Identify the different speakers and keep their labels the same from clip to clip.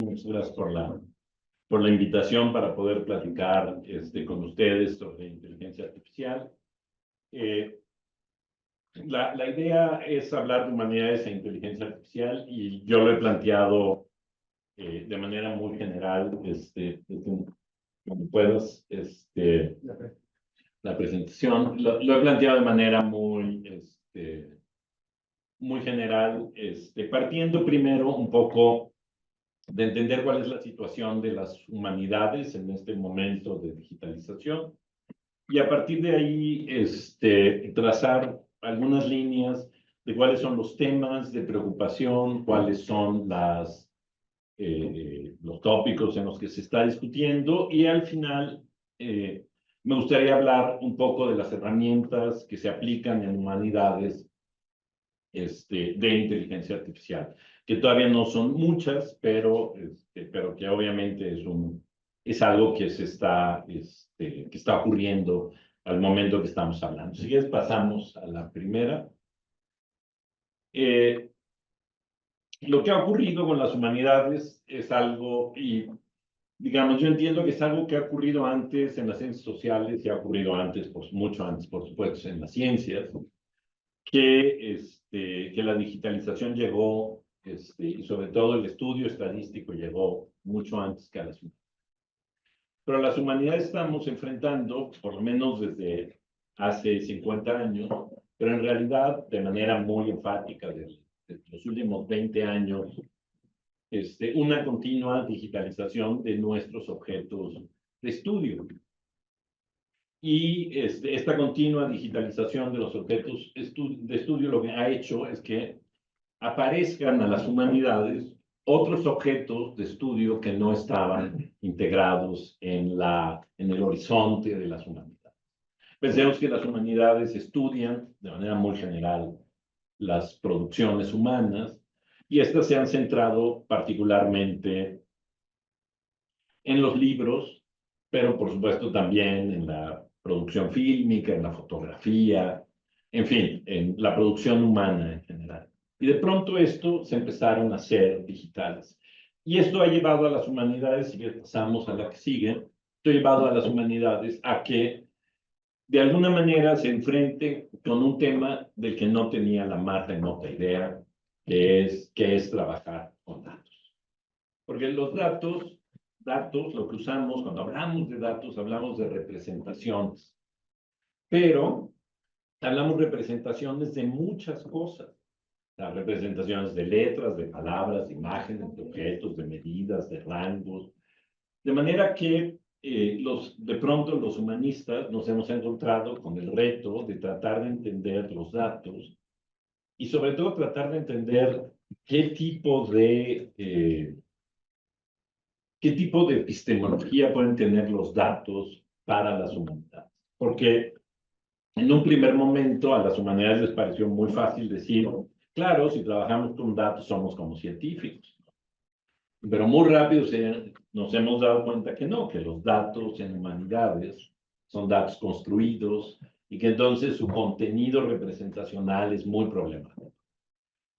Speaker 1: Muchas gracias por la invitación para poder platicar con ustedes sobre inteligencia artificial. La idea es hablar de humanidades e inteligencia artificial y yo lo he planteado de manera muy general, cuando puedas, la presentación, lo he planteado de manera muy general, partiendo primero un poco de entender cuál es la situación de las humanidades en este momento de digitalización y a partir de ahí trazar algunas líneas de cuáles son los temas de preocupación, cuáles son los tópicos en los que se está discutiendo y al final me gustaría hablar un poco de las herramientas que se aplican en humanidades de inteligencia artificial, que todavía no son muchas, pero que obviamente es algo que que está ocurriendo al momento que estamos hablando. Si quieres, pasamos a la primera. Lo que ha ocurrido con las humanidades es algo, y digamos, yo entiendo que es algo que ha ocurrido antes en las ciencias sociales y ha ocurrido antes, pues mucho antes, por supuesto, en las ciencias, que la digitalización llegó, y sobre todo el estudio estadístico llegó mucho antes que a las humanidades. Pero las humanidades estamos enfrentando, por lo menos desde hace 50 años, pero en realidad de manera muy enfática desde los últimos 20 años, una continua digitalización de nuestros objetos de estudio. Y esta continua digitalización de los objetos de estudio lo que ha hecho es que aparezcan a las humanidades otros objetos de estudio que no estaban integrados en el horizonte de las humanidades. Pensemos que las humanidades estudian de manera muy general las producciones humanas y estas se han centrado particularmente en los libros, pero por supuesto también en la producción fílmica, en la fotografía, en fin, en la producción humana en general. Y de pronto esto se empezaron a hacer digitales. Y esto ha llevado a las humanidades, si pasamos a la que sigue, esto ha llevado a las humanidades a que de alguna manera se enfrenten con un tema del que no tenía la más remota idea, que es trabajar con datos. Porque los datos, lo que usamos cuando hablamos de datos, hablamos de representaciones. Pero hablamos de representaciones de muchas cosas. Las representaciones de letras, de palabras, de imágenes, de objetos, de medidas, de rangos. De manera que de pronto los humanistas nos hemos encontrado con el reto de tratar de entender los datos y sobre todo tratar de entender qué tipo de epistemología pueden tener los datos para las humanidades. Porque en un primer momento a las humanidades les pareció muy fácil decir, claro, si trabajamos con datos somos como científicos. Pero muy rápido nos hemos dado cuenta que no, que los datos en humanidades son datos construidos y que entonces su contenido representacional es muy problemático.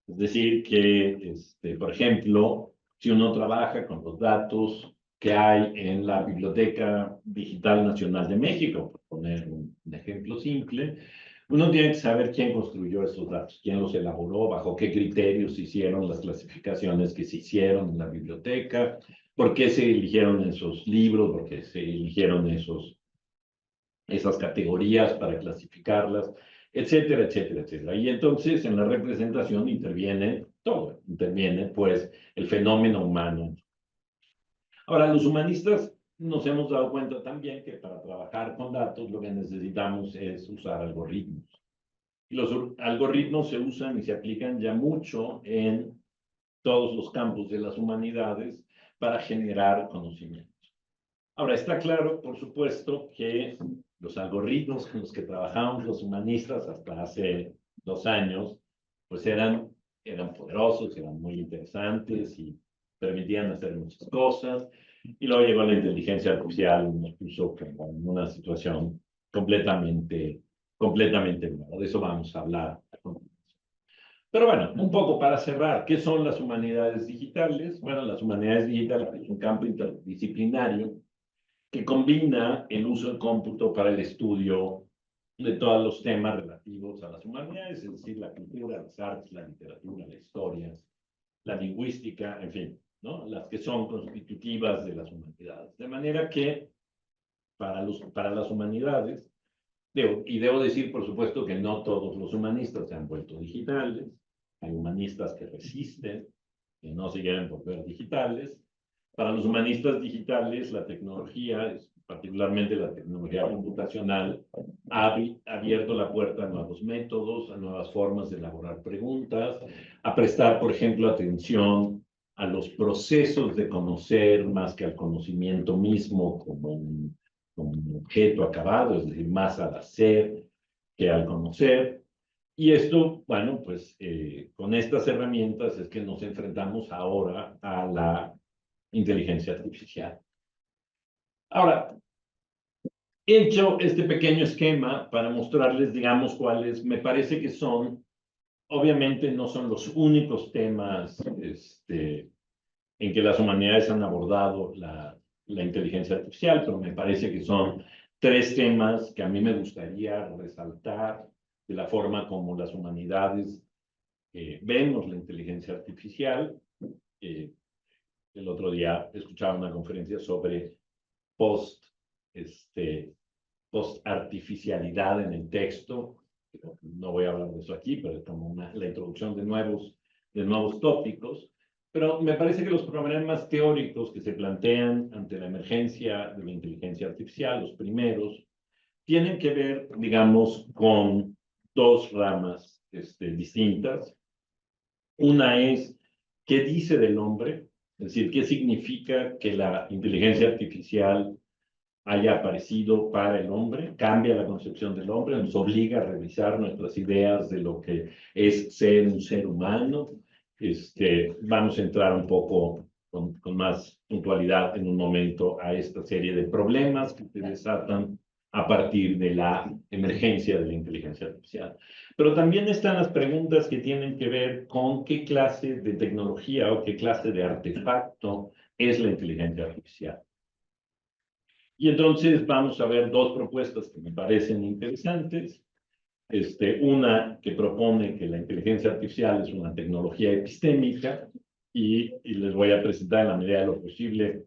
Speaker 1: Es decir, que, por ejemplo, si uno trabaja con los datos que hay en la Biblioteca Digital Nacional de México, por poner un ejemplo simple, uno tiene que saber quién construyó esos datos, quién los elaboró, bajo qué criterios se hicieron las clasificaciones que se hicieron en la biblioteca, por qué se eligieron esos libros, por qué se eligieron esas categorías para clasificarlas, etcétera, etcétera, etcétera. Y entonces en la representación interviene todo, interviene pues el fenómeno humano. Ahora, los humanistas nos hemos dado cuenta también que para trabajar con datos lo que necesitamos es usar algoritmos. Y los algoritmos se usan y se aplican ya mucho en todos los campos de las humanidades para generar conocimiento. Ahora, está claro, por supuesto, que los algoritmos con los que trabajamos los humanistas hasta hace 2 años, pues eran poderosos, eran muy interesantes y permitían hacer muchas cosas. Y luego llegó la inteligencia artificial y nos puso en una situación completamente nueva. De eso vamos a hablar. Pero bueno, un poco para cerrar, ¿qué son las humanidades digitales? Bueno, las humanidades digitales es un campo interdisciplinario que combina el uso del cómputo para el estudio de todos los temas relativos a las humanidades, es decir, la cultura, las artes, la literatura, la historia, la lingüística, en fin, ¿no? Las que son constitutivas de las humanidades. De manera que para las humanidades, debo decir, por supuesto, que no todos los humanistas se han vuelto digitales. Hay humanistas que resisten, que no se quieren volver digitales. Para los humanistas digitales, la tecnología, particularmente la tecnología computacional, ha abierto la puerta a nuevos métodos, a nuevas formas de elaborar preguntas, a prestar, por ejemplo, atención a los procesos de conocer más que al conocimiento mismo como un objeto acabado, es decir, más al hacer que al conocer. Y esto, bueno, pues con estas herramientas es que nos enfrentamos ahora a la inteligencia artificial. Ahora, he hecho este pequeño esquema para mostrarles, digamos, cuáles me parece que son, obviamente no son los únicos temas en que las humanidades han abordado la inteligencia artificial, pero me parece que son tres temas que a mí me gustaría resaltar de la forma como las humanidades vemos la inteligencia artificial. El otro día escuchaba una conferencia sobre post, post-artificialidad en el texto. No voy a hablar de eso aquí, pero es como la introducción de nuevos tópicos. Pero me parece que los problemas teóricos que se plantean ante la emergencia de la inteligencia artificial, los primeros, tienen que ver, digamos, con dos ramas distintas. Una es qué dice del hombre, es decir, qué significa que la inteligencia artificial haya aparecido para el hombre, cambia la concepción del hombre, nos obliga a revisar nuestras ideas de lo que es ser un ser humano. Vamos a entrar un poco con más puntualidad en un momento a esta serie de problemas que se desatan a partir de la emergencia de la inteligencia artificial. Pero también están las preguntas que tienen que ver con qué clase de tecnología o qué clase de artefacto es la inteligencia artificial. Y entonces vamos a ver dos propuestas que me parecen interesantes. Una que propone que la inteligencia artificial es una tecnología epistémica y les voy a presentar en la medida de lo posible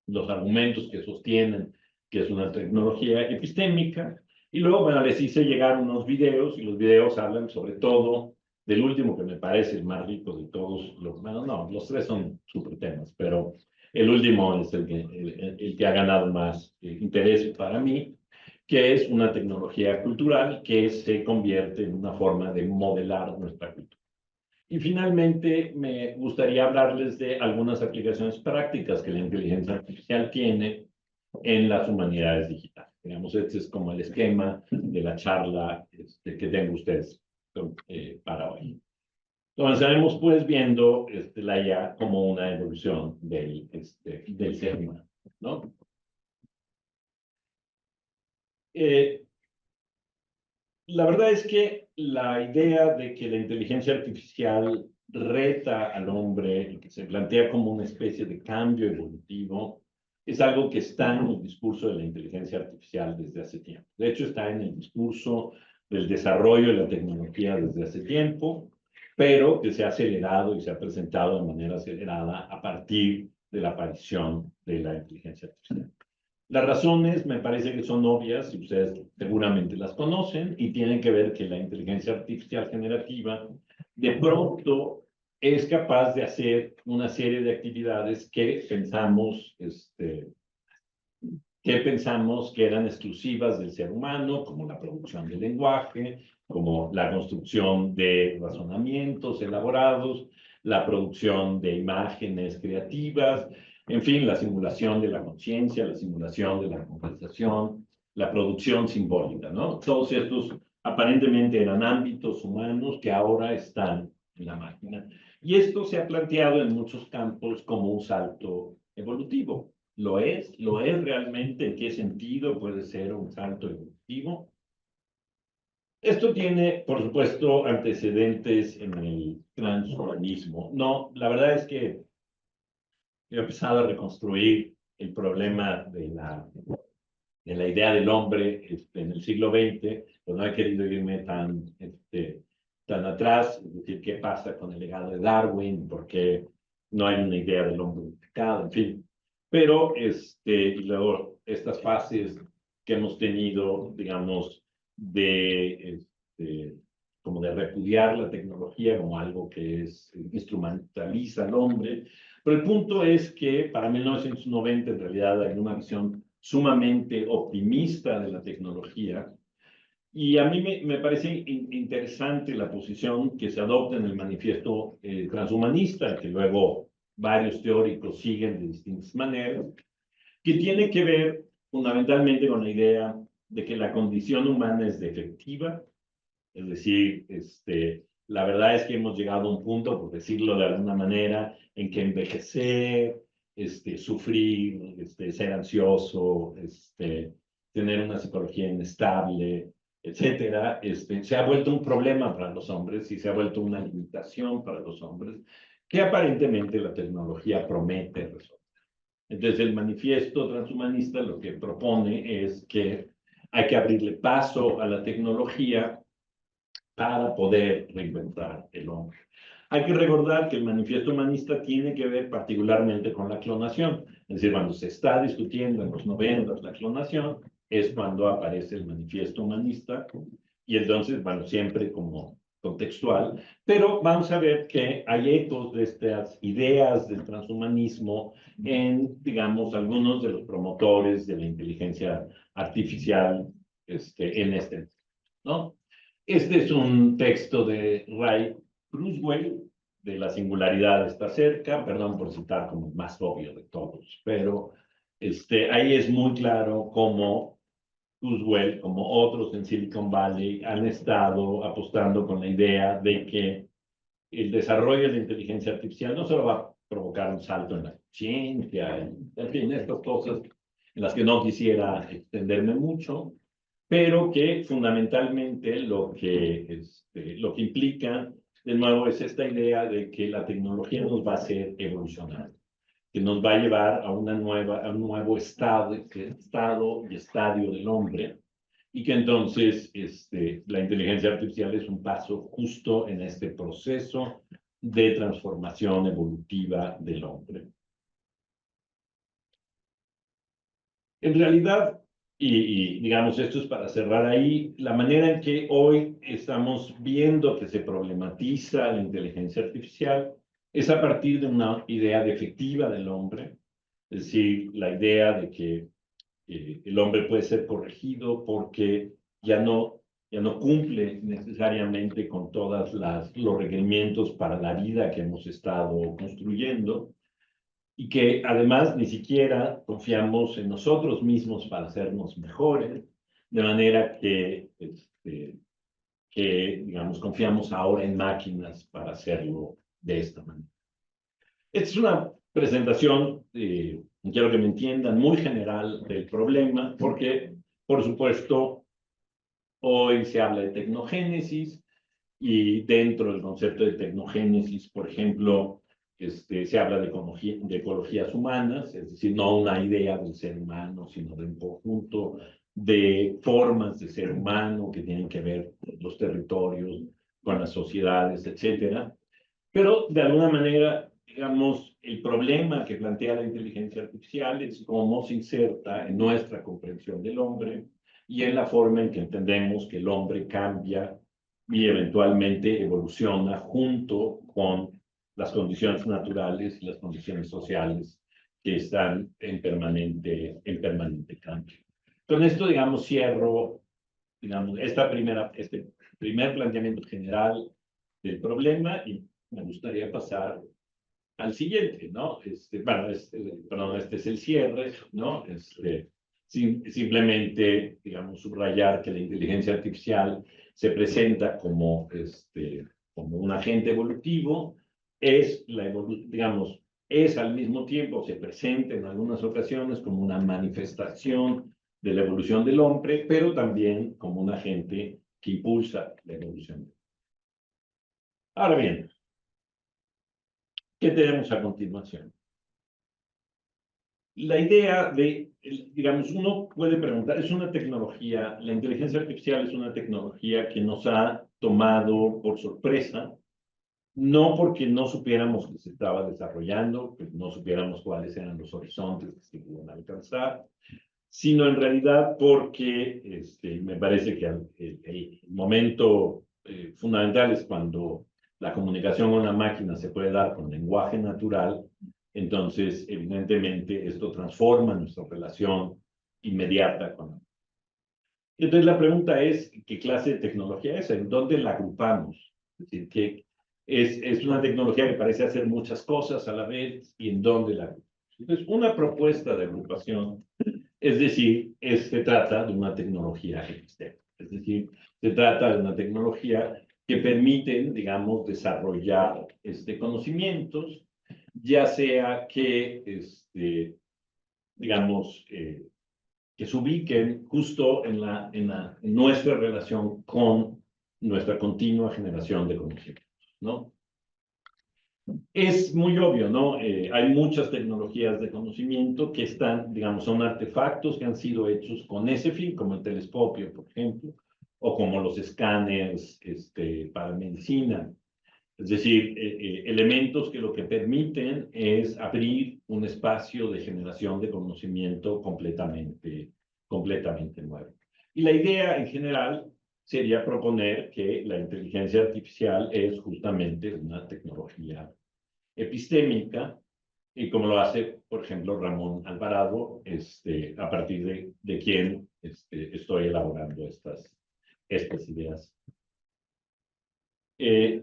Speaker 1: los argumentos que sostienen que es una tecnología epistémica. Y luego, bueno, les hice llegar unos videos y los videos hablan sobre todo del último que me parece el más rico de todos. Bueno, no, los tres son súper temas, pero el último es el que ha ganado más interés para mí, que es una tecnología cultural que se convierte en una forma de modelar nuestra cultura. Y finalmente, me gustaría hablarles de algunas aplicaciones prácticas que la inteligencia artificial tiene en las humanidades digitales. Digamos, este es como el esquema de la charla que tengo ustedes para hoy. Comenzaremos pues viendo la IA como una evolución del ser humano, ¿no? La verdad es que la idea de que la inteligencia artificial reta al hombre y que se plantea como una especie de cambio evolutivo es algo que está en el discurso de la inteligencia artificial desde hace tiempo. De hecho, está en el discurso del desarrollo de la tecnología desde hace tiempo, pero que se ha acelerado y se ha presentado de manera acelerada a partir de la aparición de la inteligencia artificial. Las razones me parece que son obvias y ustedes seguramente las conocen y tienen que ver que la inteligencia artificial generativa de pronto es capaz de hacer una serie de actividades que pensamos que eran exclusivas del ser humano, como la producción de lenguaje, como la construcción de razonamientos elaborados, la producción de imágenes creativas, en fin, la simulación de la conciencia, la simulación de la conversación, la producción simbólica, ¿no? Todos estos aparentemente eran ámbitos humanos que ahora están en la máquina. Y esto se ha planteado en muchos campos como un salto evolutivo. ¿Lo es? ¿Lo es realmente? ¿En qué sentido puede ser un salto evolutivo? Esto tiene, por supuesto, antecedentes en el transhumanismo. No, la verdad es que he empezado a reconstruir el problema de la idea del hombre en el siglo XX, pues no he querido irme tan atrás, es decir, qué pasa con el legado de Darwin, por qué no hay una idea del hombre unificado, en fin. Pero, y luego estas fases que hemos tenido, digamos, este, como de repudiar la tecnología como algo que instrumentaliza al hombre. Pero el punto es que para 1990 en realidad hay una visión sumamente optimista de la tecnología. Y a mí me parece interesante la posición que se adopta en el manifiesto transhumanista, que luego varios teóricos siguen de distintas maneras, que tiene que ver fundamentalmente con la idea de que la condición humana es defectiva, es decir, la verdad es que hemos llegado a un punto, por decirlo de alguna manera, en que envejecer, sufrir, ser ansioso, tener una psicología inestable, etcétera, se ha vuelto un problema para los hombres y se ha vuelto una limitación para los hombres que aparentemente la tecnología promete resolver. Entonces, el manifiesto transhumanista lo que propone es que hay que abrirle paso a la tecnología para poder reinventar el hombre. Hay que recordar que el manifiesto humanista tiene que ver particularmente con la clonación. Es decir, cuando se está discutiendo en los 90 la clonación, es cuando aparece el manifiesto humanista y entonces, bueno, siempre como contextual, pero vamos a ver que hay ecos de estas ideas del transhumanismo en, digamos, algunos de los promotores de la inteligencia artificial ¿no? Este es un texto de Ray Kurzweil, de La singularidad está cerca, perdón por citar como el más obvio de todos, pero ahí es muy claro cómo Kurzweil, como otros en Silicon Valley, han estado apostando con la idea de que el desarrollo de la inteligencia artificial no solo va a provocar un salto en la ciencia, en fin, estas cosas en las que no quisiera extenderme mucho, pero que fundamentalmente lo que implica, de nuevo, es esta idea de que la tecnología nos va a hacer evolucionar, que nos va a llevar a un nuevo estado y estadio del hombre, y que entonces la inteligencia artificial es un paso justo en este proceso de transformación evolutiva del hombre. En realidad, digamos, esto es para cerrar ahí, la manera en que hoy estamos viendo que se problematiza la inteligencia artificial es a partir de una idea defectiva del hombre, es decir, la idea de que el hombre puede ser corregido porque ya no cumple necesariamente con todos los requerimientos para la vida que hemos estado construyendo y que además ni siquiera confiamos en nosotros mismos para hacernos mejores, de manera que digamos, confiamos ahora en máquinas para hacerlo de esta manera. Esta es una presentación, quiero que me entiendan, muy general del problema, porque, por supuesto, hoy se habla de tecnogénesis y dentro del concepto de tecnogénesis, por ejemplo, se habla de ecologías humanas, es decir, no una idea del ser humano, sino de un conjunto de formas de ser humano que tienen que ver con los territorios, con las sociedades, etcétera. Pero de alguna manera, digamos, el problema que plantea la inteligencia artificial es cómo se inserta en nuestra comprensión del hombre y en la forma en que entendemos que el hombre cambia y eventualmente evoluciona junto con las condiciones naturales y las condiciones sociales que están en permanente cambio. Con esto, digamos, cierro, digamos, este primer planteamiento general del problema y me gustaría pasar al siguiente, ¿no? Perdón, este es el cierre, ¿no? Simplemente, digamos, subrayar que la inteligencia artificial se presenta como un agente evolutivo, digamos, es al mismo tiempo, se presenta en algunas ocasiones como una manifestación de la evolución del hombre, pero también como un agente que impulsa la evolución. Ahora bien, ¿qué tenemos a continuación? La idea de, digamos, uno puede preguntar, es una tecnología, la inteligencia artificial es una tecnología que nos ha tomado por sorpresa, no porque no supiéramos que se estaba desarrollando, que no supiéramos cuáles eran los horizontes que se iban a alcanzar, sino en realidad porque me parece que el momento fundamental es cuando la comunicación con la máquina se puede dar con lenguaje natural. Entonces, evidentemente, esto transforma nuestra relación inmediata con la. Entonces, la pregunta es, ¿qué clase de tecnología es? ¿En dónde la agrupamos? Es decir, que es una tecnología que parece hacer muchas cosas a la vez, ¿y en dónde la agrupamos? Entonces, una propuesta de agrupación, es decir, se trata de una tecnología epistémica. Es decir, se trata de una tecnología que permite, digamos, desarrollar conocimientos, ya sea que, digamos, que se ubiquen justo en nuestra relación con nuestra continua generación de conocimientos, ¿no? Es muy obvio, ¿no? Hay muchas tecnologías de conocimiento que están, digamos, son artefactos que han sido hechos con ese fin, como el telescopio, por ejemplo, o como los escáneres para medicina. Es decir, elementos que lo que permiten es abrir un espacio de generación de conocimiento completamente nuevo. Y la idea en general sería proponer que la inteligencia artificial es justamente una tecnología epistémica, y como lo hace, por ejemplo, Ramón Alvarado, a partir de quien estoy elaborando estas ideas.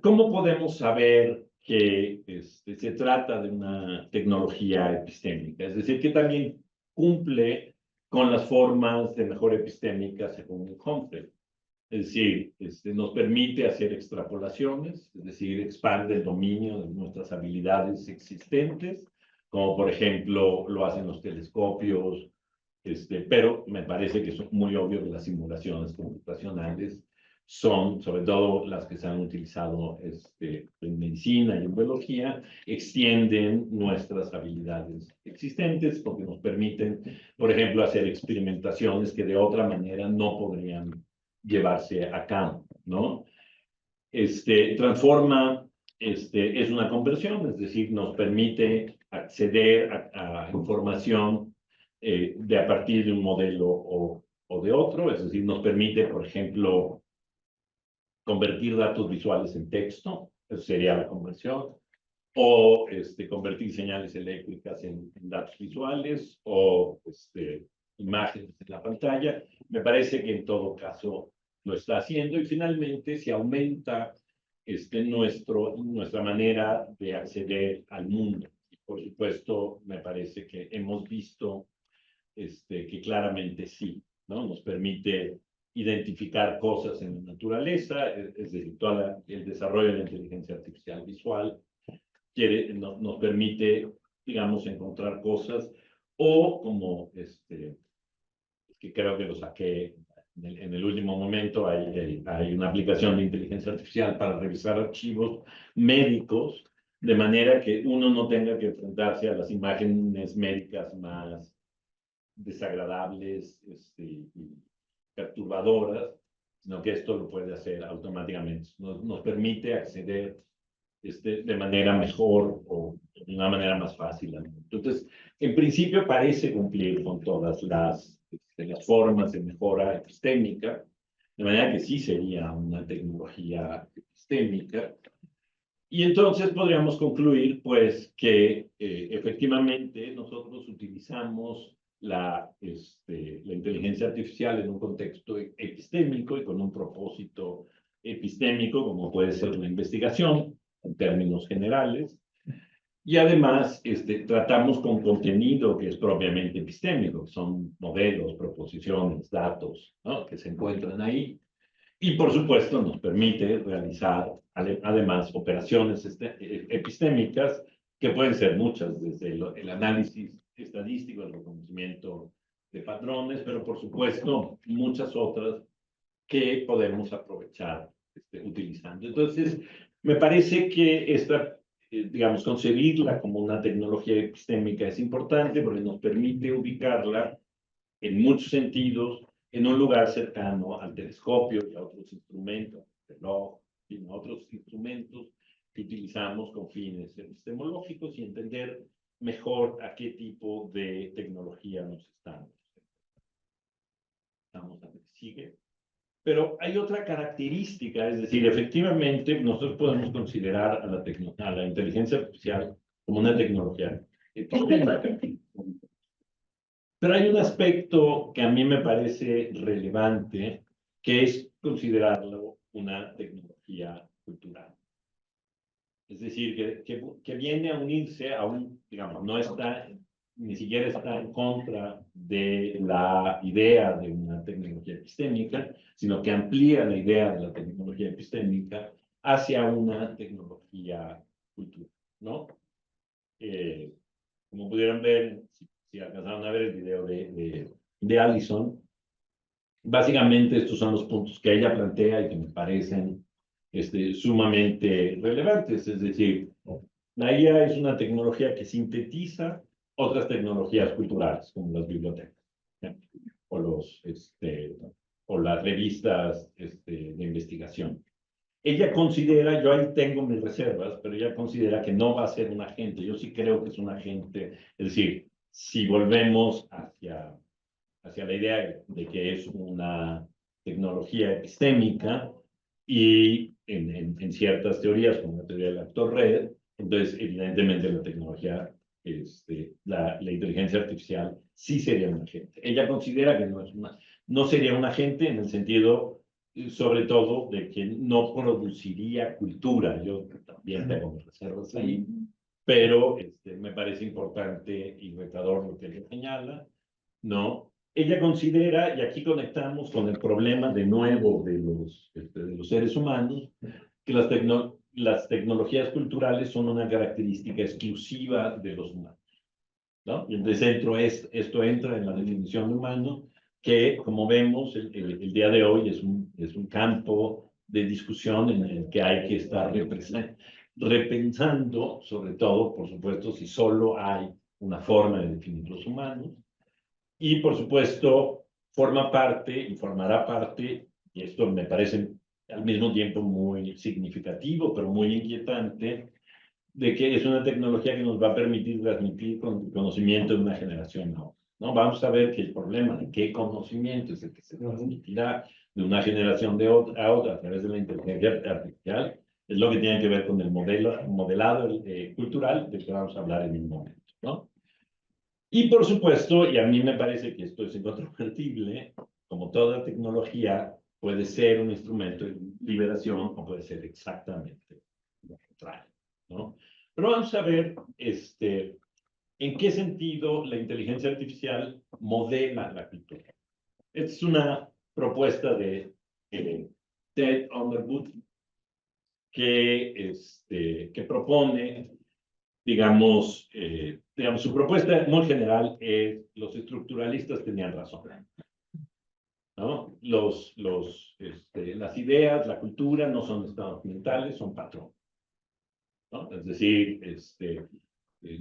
Speaker 1: ¿Cómo podemos saber que se trata de una tecnología epistémica? Es decir, que también cumple con las formas de mejora epistémica según Humphrey. Es decir, nos permite hacer extrapolaciones, es decir, expande el dominio de nuestras habilidades existentes, como por ejemplo lo hacen los telescopios, pero me parece que es muy obvio que las simulaciones computacionales son, sobre todo las que se han utilizado en medicina y en biología, extienden nuestras habilidades existentes porque nos permiten, por ejemplo, hacer experimentaciones que de otra manera no podrían llevarse a cabo, ¿no? Transforma, es una conversión, es decir, nos permite acceder a información de a partir de un modelo o de otro, es decir, nos permite, por ejemplo, convertir datos visuales en texto, eso sería la conversión, o convertir señales eléctricas en datos visuales, o imágenes en la pantalla. Me parece que en todo caso lo está haciendo, y finalmente se aumenta nuestra manera de acceder al mundo. Y por supuesto, me parece que hemos visto que claramente sí, ¿no? Nos permite identificar cosas en la naturaleza, es decir, todo el desarrollo de la inteligencia artificial visual nos permite, digamos, encontrar cosas, o como que creo que lo saqué en el último momento, hay una aplicación de inteligencia artificial para revisar archivos médicos, de manera que uno no tenga que enfrentarse a las imágenes médicas más desagradables y perturbadoras, sino que esto lo puede hacer automáticamente. Nos permite acceder de manera mejor o de una manera más fácil. Entonces, en principio parece cumplir con todas las formas de mejora epistémica, de manera que sí sería una tecnología epistémica. Y entonces podríamos concluir, pues, que efectivamente nosotros utilizamos la inteligencia artificial en un contexto epistémico y con un propósito epistémico, como puede ser la investigación, en términos generales, y además tratamos con contenido que es propiamente epistémico, que son modelos, proposiciones, datos, ¿no?, que se encuentran ahí. Y por supuesto nos permite realizar además operaciones epistémicas que pueden ser muchas, desde el análisis estadístico, el reconocimiento de patrones, pero por supuesto muchas otras que podemos aprovechar utilizando. Entonces, me parece que digamos, concebirla como una tecnología epistémica es importante porque nos permite ubicarla en muchos sentidos en un lugar cercano al telescopio y a otros instrumentos, reloj, y a otros instrumentos que utilizamos con fines epistemológicos y entender mejor a qué tipo de tecnología nos estamos. Vamos a ver, sigue. Pero hay otra característica, es decir, efectivamente nosotros podemos considerar a la inteligencia artificial como una tecnología epistémica. Pero hay un aspecto que a mí me parece relevante, que es considerarlo una tecnología cultural. Es decir, que viene a unirse a digamos, no está, ni siquiera está en contra de la idea de una tecnología epistémica, sino que amplía la idea de la tecnología epistémica hacia una tecnología cultural, ¿no? Como pudieron ver, si alcanzaron a ver el video de Allison, básicamente estos son los puntos que ella plantea y que me parecen sumamente relevantes. Es decir, la IA es una tecnología que sintetiza otras tecnologías culturales, como las bibliotecas, ¿sí? O las revistas de investigación. Ella considera, yo ahí tengo mis reservas, pero ella considera que no va a ser un agente. Yo sí creo que es un agente. Es decir, si volvemos hacia la idea de que es una tecnología epistémica y en ciertas teorías, como la teoría del actor red, entonces evidentemente la tecnología, la inteligencia artificial sí sería un agente. Ella considera que no sería un agente en el sentido sobre todo de que no produciría cultura. Yo también tengo mis reservas ahí, pero me parece importante y retador lo que ella señala, ¿no? Ella considera, y aquí conectamos con el problema de nuevo de los seres humanos, que las tecnologías culturales son una característica exclusiva de los humanos, ¿no? Y entonces esto entra en la definición de humano, que como vemos el día de hoy es un campo de discusión en el que hay que estar repensando, sobre todo, por supuesto, si solo hay una forma de definir los humanos, y por supuesto forma parte y formará parte, y esto me parece al mismo tiempo muy significativo, pero muy inquietante, de que es una tecnología que nos va a permitir transmitir conocimiento de una generación a otra, ¿no? Vamos a ver que el problema de qué conocimiento es el que se transmitirá de una generación a otra a través de la inteligencia artificial es lo que tiene que ver con el modelado cultural del que vamos a hablar en un momento, ¿no? Y por supuesto, y a mí me parece que esto es incontrovertible, como toda tecnología puede ser un instrumento de liberación o puede ser exactamente lo contrario, ¿no? Pero vamos a ver en qué sentido la inteligencia artificial modela la cultura. Esta es una propuesta de Ted Underwood que propone, digamos, su propuesta muy general es los estructuralistas tenían razón, ¿no? Las ideas, la cultura no son estados mentales, son patrones, ¿no? Es decir,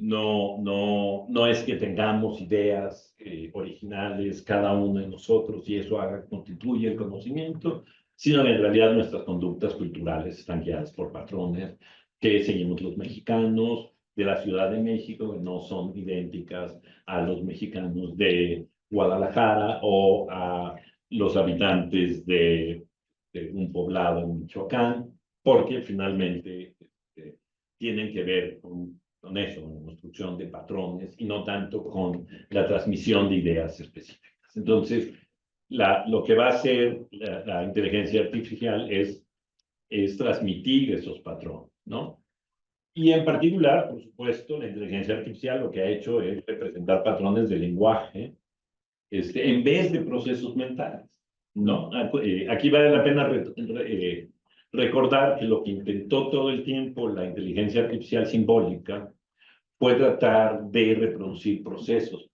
Speaker 1: no es que tengamos ideas originales cada uno de nosotros y eso constituye el conocimiento, sino que en realidad nuestras conductas culturales están guiadas por patrones que seguimos los mexicanos de la Ciudad de México, que no son idénticas a los mexicanos de Guadalajara o a los habitantes de un poblado en Michoacán, porque finalmente tienen que ver con eso, con la construcción de patrones y no tanto con la transmisión de ideas específicas. Entonces, lo que va a hacer la inteligencia artificial es transmitir esos patrones, ¿no? Y en particular, por supuesto, la inteligencia artificial lo que ha hecho es representar patrones de lenguaje en vez de procesos mentales, ¿no? Aquí vale la pena recordar que lo que intentó todo el tiempo la inteligencia artificial simbólica fue tratar de reproducir procesos,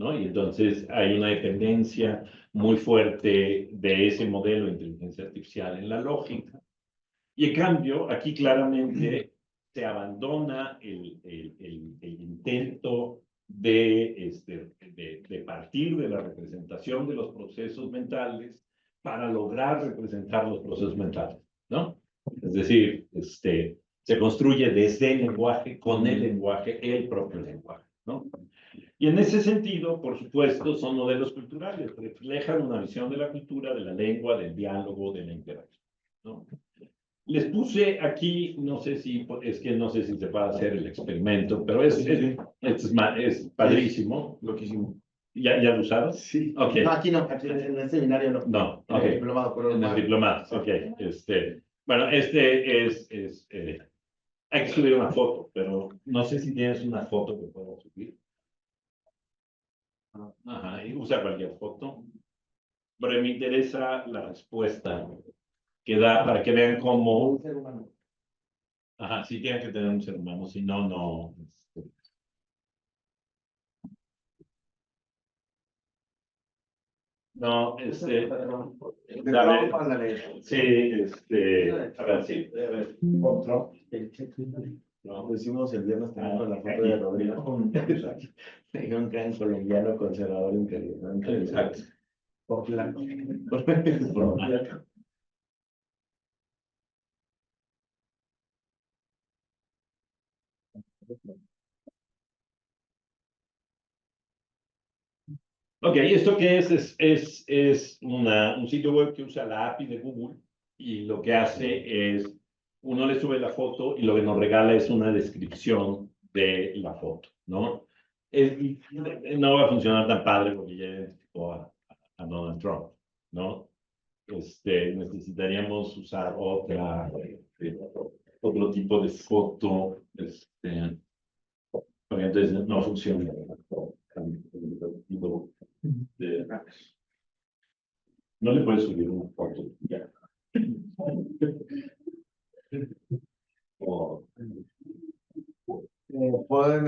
Speaker 1: ¿no? Y entonces hay una dependencia muy fuerte de ese modelo de inteligencia artificial en la lógica. Y en cambio, aquí claramente se abandona el intento de partir de la representación de los procesos mentales para lograr representar los procesos mentales, ¿no? Es decir, se construye desde el lenguaje, con el lenguaje, el propio lenguaje, ¿no? Y en ese sentido, por supuesto, son modelos culturales, reflejan una visión de la cultura, de la lengua, del diálogo, de la interacción, ¿no? Les puse aquí, no sé si, es que no sé si se puede hacer el experimento, pero es padrísimo.
Speaker 2: Loquísimo.
Speaker 1: ¿Ya lo usaron?
Speaker 2: Sí.
Speaker 1: Okay.
Speaker 2: No, aquí no, aquí en el seminario no.
Speaker 1: No,
Speaker 2: en
Speaker 1: ok.
Speaker 2: el diplomado, pero
Speaker 1: En el diplomado,
Speaker 2: sí.
Speaker 1: ok. Bueno, hay que subir una foto, pero no sé si tienes una foto que pueda subir. Ajá, y usa cualquier foto. Pero me interesa la respuesta que da para que vean cómo.
Speaker 2: Un ser humano.
Speaker 1: Ajá, sí tienen que tener un ser humano, si no, no. No, sí, a ver, sí, a ver, control.
Speaker 2: No, lo hicimos el viernes también con la foto
Speaker 1: Aquí,
Speaker 2: de Rodrigo. Un gran colombiano conservador inteligente.
Speaker 1: Exacto.
Speaker 2: Por blanco.
Speaker 1: Ok, ¿esto qué es? Es un sitio web que usa la API de Google y lo que hace es, uno le sube la foto y lo que nos regala es una descripción de la foto, ¿no? No va a funcionar tan padre porque ya identificó a Donald Trump, ¿no? Necesitaríamos usar otro tipo de foto, porque entonces no funciona. No le puedes subir una foto. Ya. O,
Speaker 2: Pueden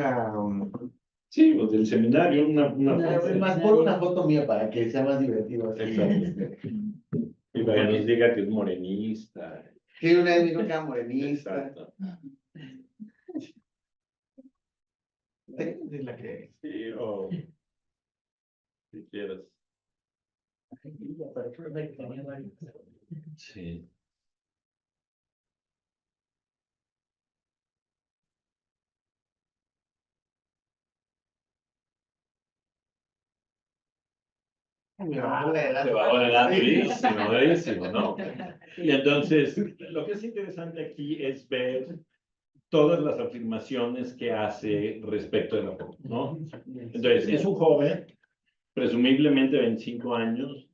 Speaker 1: sí, o del seminario, una foto.
Speaker 2: más por una foto mía para que sea más divertido. Así.
Speaker 1: Exacto. Y para que nos diga que es morenista.
Speaker 2: Sí, una vez dijo que era morenista.
Speaker 1: Exacto.
Speaker 2: Es la que.
Speaker 1: Sí, o si quieres. Sí. Se va durísimo, durísimo, ¿no? Y entonces, lo que es interesante aquí es ver todas las afirmaciones que hace respecto de la foto, ¿no? Entonces, es un joven, presumiblemente 25 años,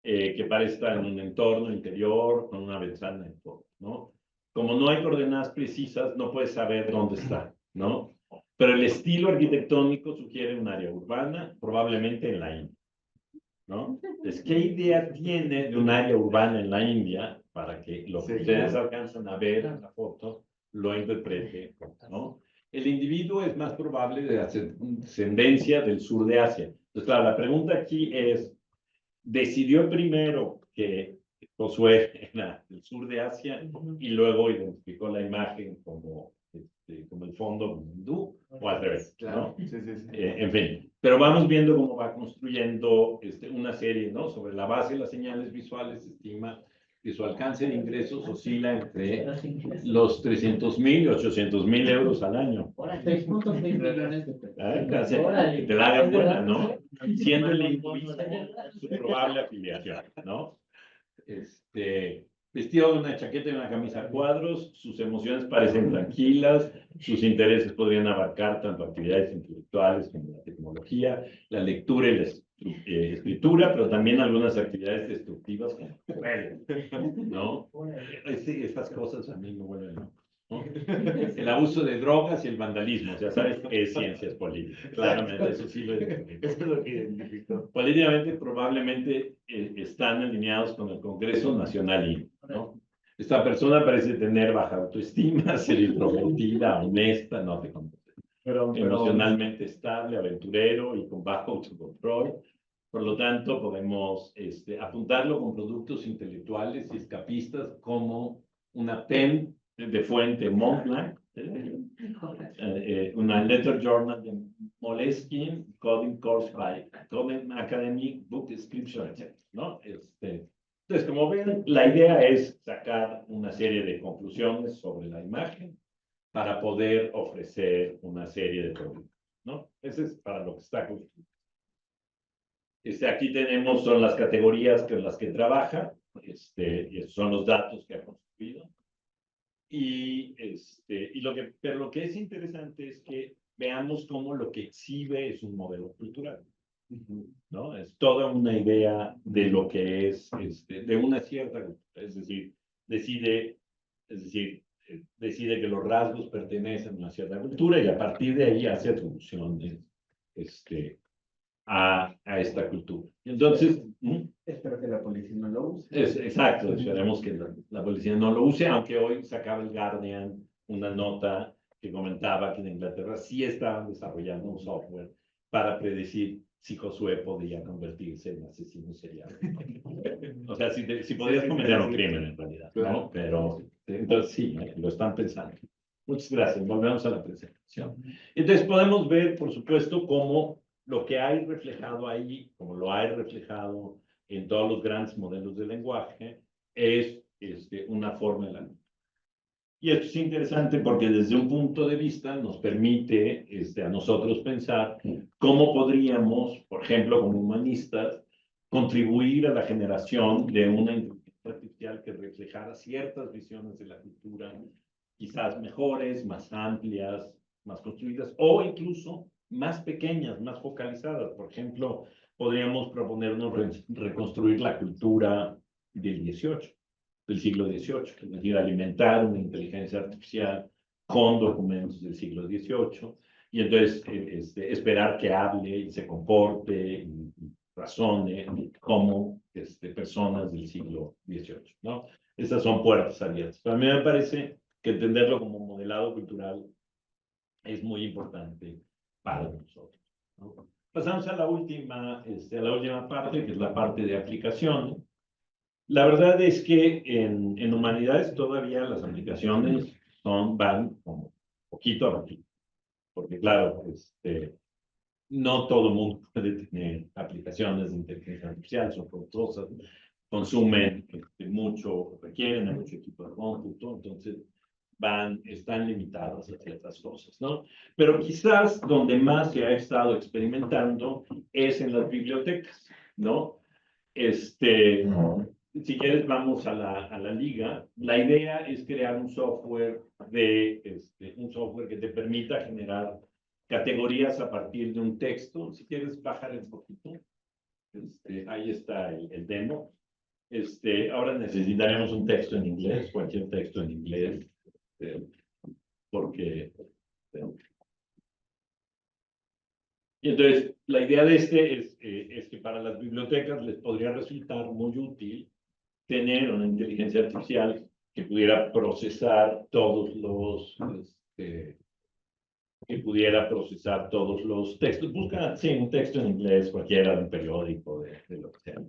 Speaker 1: que parece estar en un entorno interior con una ventana en todo, ¿no? Como no hay coordenadas precisas, no puedes saber dónde está, ¿no? Pero el estilo arquitectónico sugiere un área urbana, probablemente en la India, ¿no? Entonces, ¿qué idea tiene de un área urbana en la India para que lo que ustedes alcanzan a ver en la foto lo interprete, ¿no? El individuo es más probable de ascendencia del sur de Asia. Entonces, claro, la pregunta aquí es, ¿decidió primero que Josué era del sur de Asia y luego identificó la imagen como el fondo hindú o al revés, ¿no?
Speaker 2: Sí, sí, sí.
Speaker 1: En fin, pero vamos viendo cómo va construyendo una serie, ¿no? Sobre la base de las señales visuales, se estima que su alcance de ingresos oscila entre los 300,000 y 800,000 euros al año.
Speaker 3: 6.6 millones de pesos.
Speaker 1: Casi, que te la hagan buena, ¿no? Siendo el hinduismo su probable afiliación, ¿no? Vestido de una chaqueta y una camisa a cuadros, sus emociones parecen tranquilas, sus intereses podrían abarcar tanto actividades intelectuales como la tecnología, la lectura y la escritura, pero también algunas actividades destructivas como ¿no? Estas cosas a mí me vuelven loco, ¿no? El abuso de drogas y el vandalismo, ya sabes que es ciencias políticas, claramente, eso sí lo identifico.
Speaker 2: Eso es lo que identificó.
Speaker 1: Políticamente probablemente están alineados con el Congreso Nacional Indio, ¿no? Esta persona parece tener baja autoestima, ser introvertida, honesta, no te conoce. emocionalmente estable, aventurero y con bajo autocontrol. Por lo tanto, podemos apuntarlo con productos intelectuales y escapistas como una pen de fuente Montblanc, una letter journal de Moleskine, Coding Course by Coding Academy, Book Description, etc. ¿No? Entonces, como ven, la idea es sacar una serie de conclusiones sobre la imagen para poder ofrecer una serie de productos, ¿no? Ese es para lo que está construido. Aquí tenemos, son las categorías con las que trabaja, y esos son los datos que ha construido. Pero lo que es interesante es que veamos cómo lo que exhibe es un modelo cultural, ¿no? Es toda una idea de lo que es, de una cierta cultura, es decir, decide que los rasgos pertenecen a una cierta cultura y a partir de ahí hace atribuciones, a esta cultura. Entonces,
Speaker 3: espero que la policía no lo use.
Speaker 1: Exacto, esperemos que la policía no lo use, aunque hoy sacaba el Guardian una nota que comentaba que en Inglaterra sí estaban desarrollando un software para predecir si Josué podía convertirse en asesino serial. O sea, si podías cometer un crimen en realidad, ¿no? Pero, entonces sí, lo están pensando. Muchas gracias, volvemos a la presentación. Entonces podemos ver, por supuesto, cómo lo que hay reflejado ahí, como lo hay reflejado en todos los grandes modelos de lenguaje, es una forma de la cultura. Y esto es interesante porque desde un punto de vista nos permite a nosotros pensar cómo podríamos, por ejemplo, como humanistas, contribuir a la generación de una inteligencia artificial que reflejara ciertas visiones de la cultura, quizás mejores, más amplias, más construidas, o incluso más pequeñas, más focalizadas. Por ejemplo, podríamos proponernos reconstruir la cultura del 18, del siglo XVIII, es decir, alimentar una inteligencia artificial con documentos del siglo XVIII, y entonces esperar que hable y se comporte y razone como personas del siglo XVIII, ¿no? Esas son puertas abiertas. Pero a mí me parece que entenderlo como modelado cultural es muy importante para nosotros, ¿no? Pasamos a la última parte, que es la parte de aplicación. La verdad es que en humanidades todavía las aplicaciones van como poquito a poquito, porque claro, no todo el mundo puede tener aplicaciones de inteligencia artificial, son costosas, consumen mucho, requieren de mucho equipo de cómputo, entonces están limitadas a ciertas cosas, ¿no? Pero quizás donde más se ha estado experimentando es en las bibliotecas, ¿no? Si quieres, vamos a la liga. La idea es crear un software que te permita generar categorías a partir de un texto. Si quieres bajar un poquito, ahí está el demo. Ahora necesitaremos un texto en inglés, cualquier texto en inglés, porque... Y entonces, la idea de es que para las bibliotecas les podría resultar muy útil tener una inteligencia artificial que pudiera procesar todos los textos. Busca, sí, un texto en inglés, cualquiera, de un periódico, de lo que sea,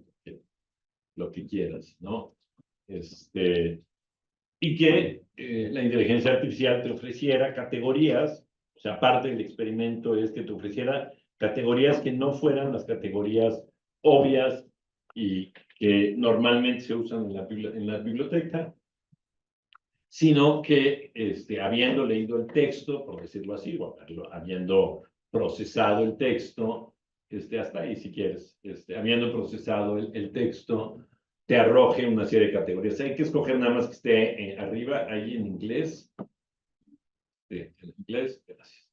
Speaker 1: lo que quieras, ¿no? Y que la inteligencia artificial te ofreciera categorías, o sea, parte del experimento es que te ofreciera categorías que no fueran las categorías obvias y que normalmente se usan en la biblioteca, sino que habiendo leído el texto, por decirlo así, o habiendo procesado el texto, hasta ahí si quieres, habiendo procesado el texto, te arroje una serie de categorías. Hay que escoger nada más que esté arriba, ahí en inglés. En inglés, gracias.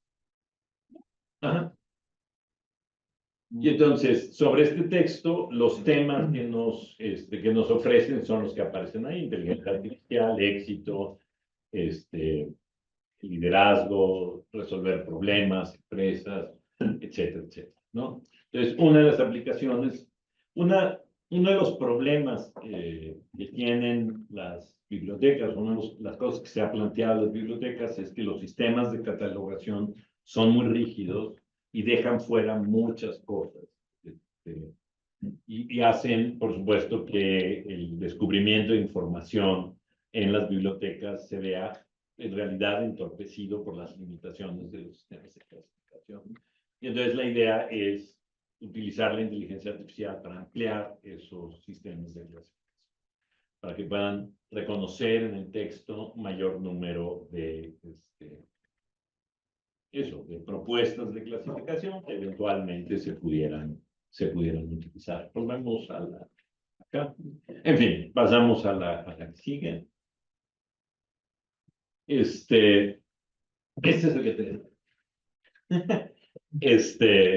Speaker 1: Ajá. Y entonces, sobre este texto, los temas que nos ofrecen son los que aparecen ahí: inteligencia artificial, éxito, liderazgo, resolver problemas, empresas, etcétera, etcétera, ¿no? Entonces, una de las aplicaciones, uno de los problemas que tienen las bibliotecas, una de las cosas que se ha planteado en las bibliotecas es que los sistemas de catalogación son muy rígidos y dejan fuera muchas cosas. Y hacen, por supuesto, que el descubrimiento de información en las bibliotecas se vea en realidad entorpecido por las limitaciones de los sistemas de clasificación. Y entonces la idea es utilizar la inteligencia artificial para ampliar esos sistemas de clasificación, para que puedan reconocer en el texto mayor número de, de propuestas de clasificación que eventualmente se pudieran utilizar. Volvemos a la acá. En fin, pasamos a la que sigue. Este es el que te...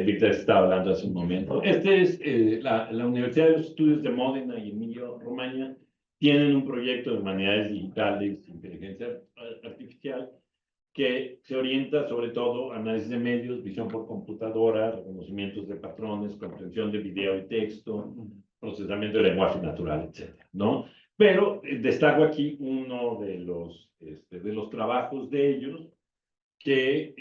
Speaker 1: Víctor estaba hablando hace un momento. La Universidad de los Estudios de Módena y Emilia-Romagna tienen un proyecto de humanidades digitales, inteligencia artificial, que se orienta sobre todo a análisis de medios, visión por computadora, reconocimientos de patrones, comprensión de video y texto, procesamiento de lenguaje natural, etcétera, ¿no? Pero destaco aquí uno de los trabajos de ellos, que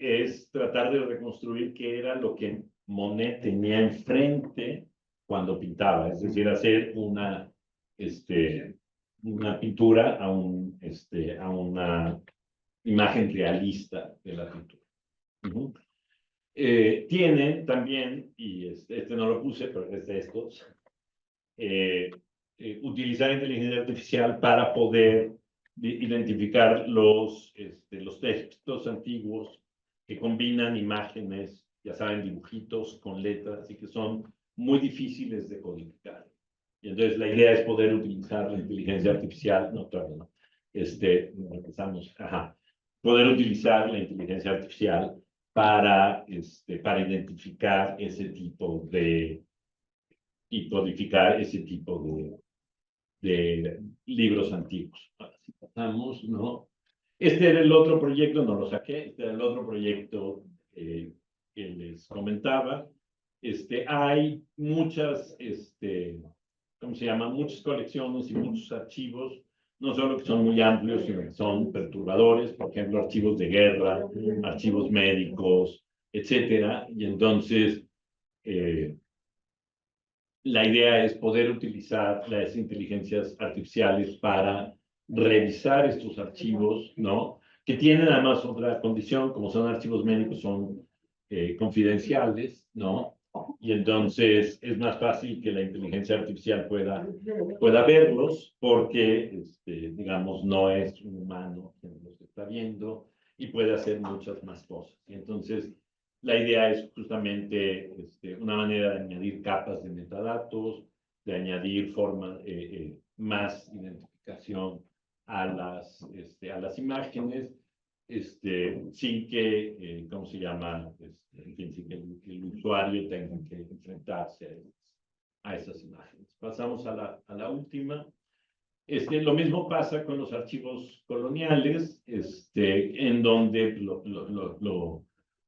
Speaker 1: es tratar de reconstruir qué era lo que Monet tenía enfrente cuando pintaba, es decir, hacer una pintura a una imagen realista de la pintura. Tiene también, y este no lo puse, pero es de estos, utilizar inteligencia artificial para poder identificar los textos antiguos que combinan imágenes, ya saben, dibujitos con letras, y que son muy difíciles de codificar. Y entonces la idea es poder utilizar la inteligencia artificial, poder utilizar la inteligencia artificial para identificar ese tipo de, y codificar ese tipo de libros antiguos. Ahora, si pasamos, ¿no? Este era el otro proyecto, no lo saqué, este era el otro proyecto que les comentaba. Hay muchas, ¿cómo se llama? Muchas colecciones y muchos archivos, no solo que son muy amplios, sino que son perturbadores, por ejemplo, archivos de guerra, archivos médicos, etcétera. Y entonces, la idea es poder utilizar las inteligencias artificiales para revisar estos archivos, ¿no? Que tienen además otra condición, como son archivos médicos, son confidenciales, ¿no? Y entonces es más fácil que la inteligencia artificial pueda verlos porque, digamos, no es un humano quien los está viendo y puede hacer muchas más cosas. Y entonces la idea es justamente una manera de añadir capas de metadatos, de añadir más identificación a las imágenes, sin que, ¿cómo se llama? En fin, sin que el usuario tenga que enfrentarse a esas imágenes. Pasamos a la última. Lo mismo pasa con los archivos coloniales, en donde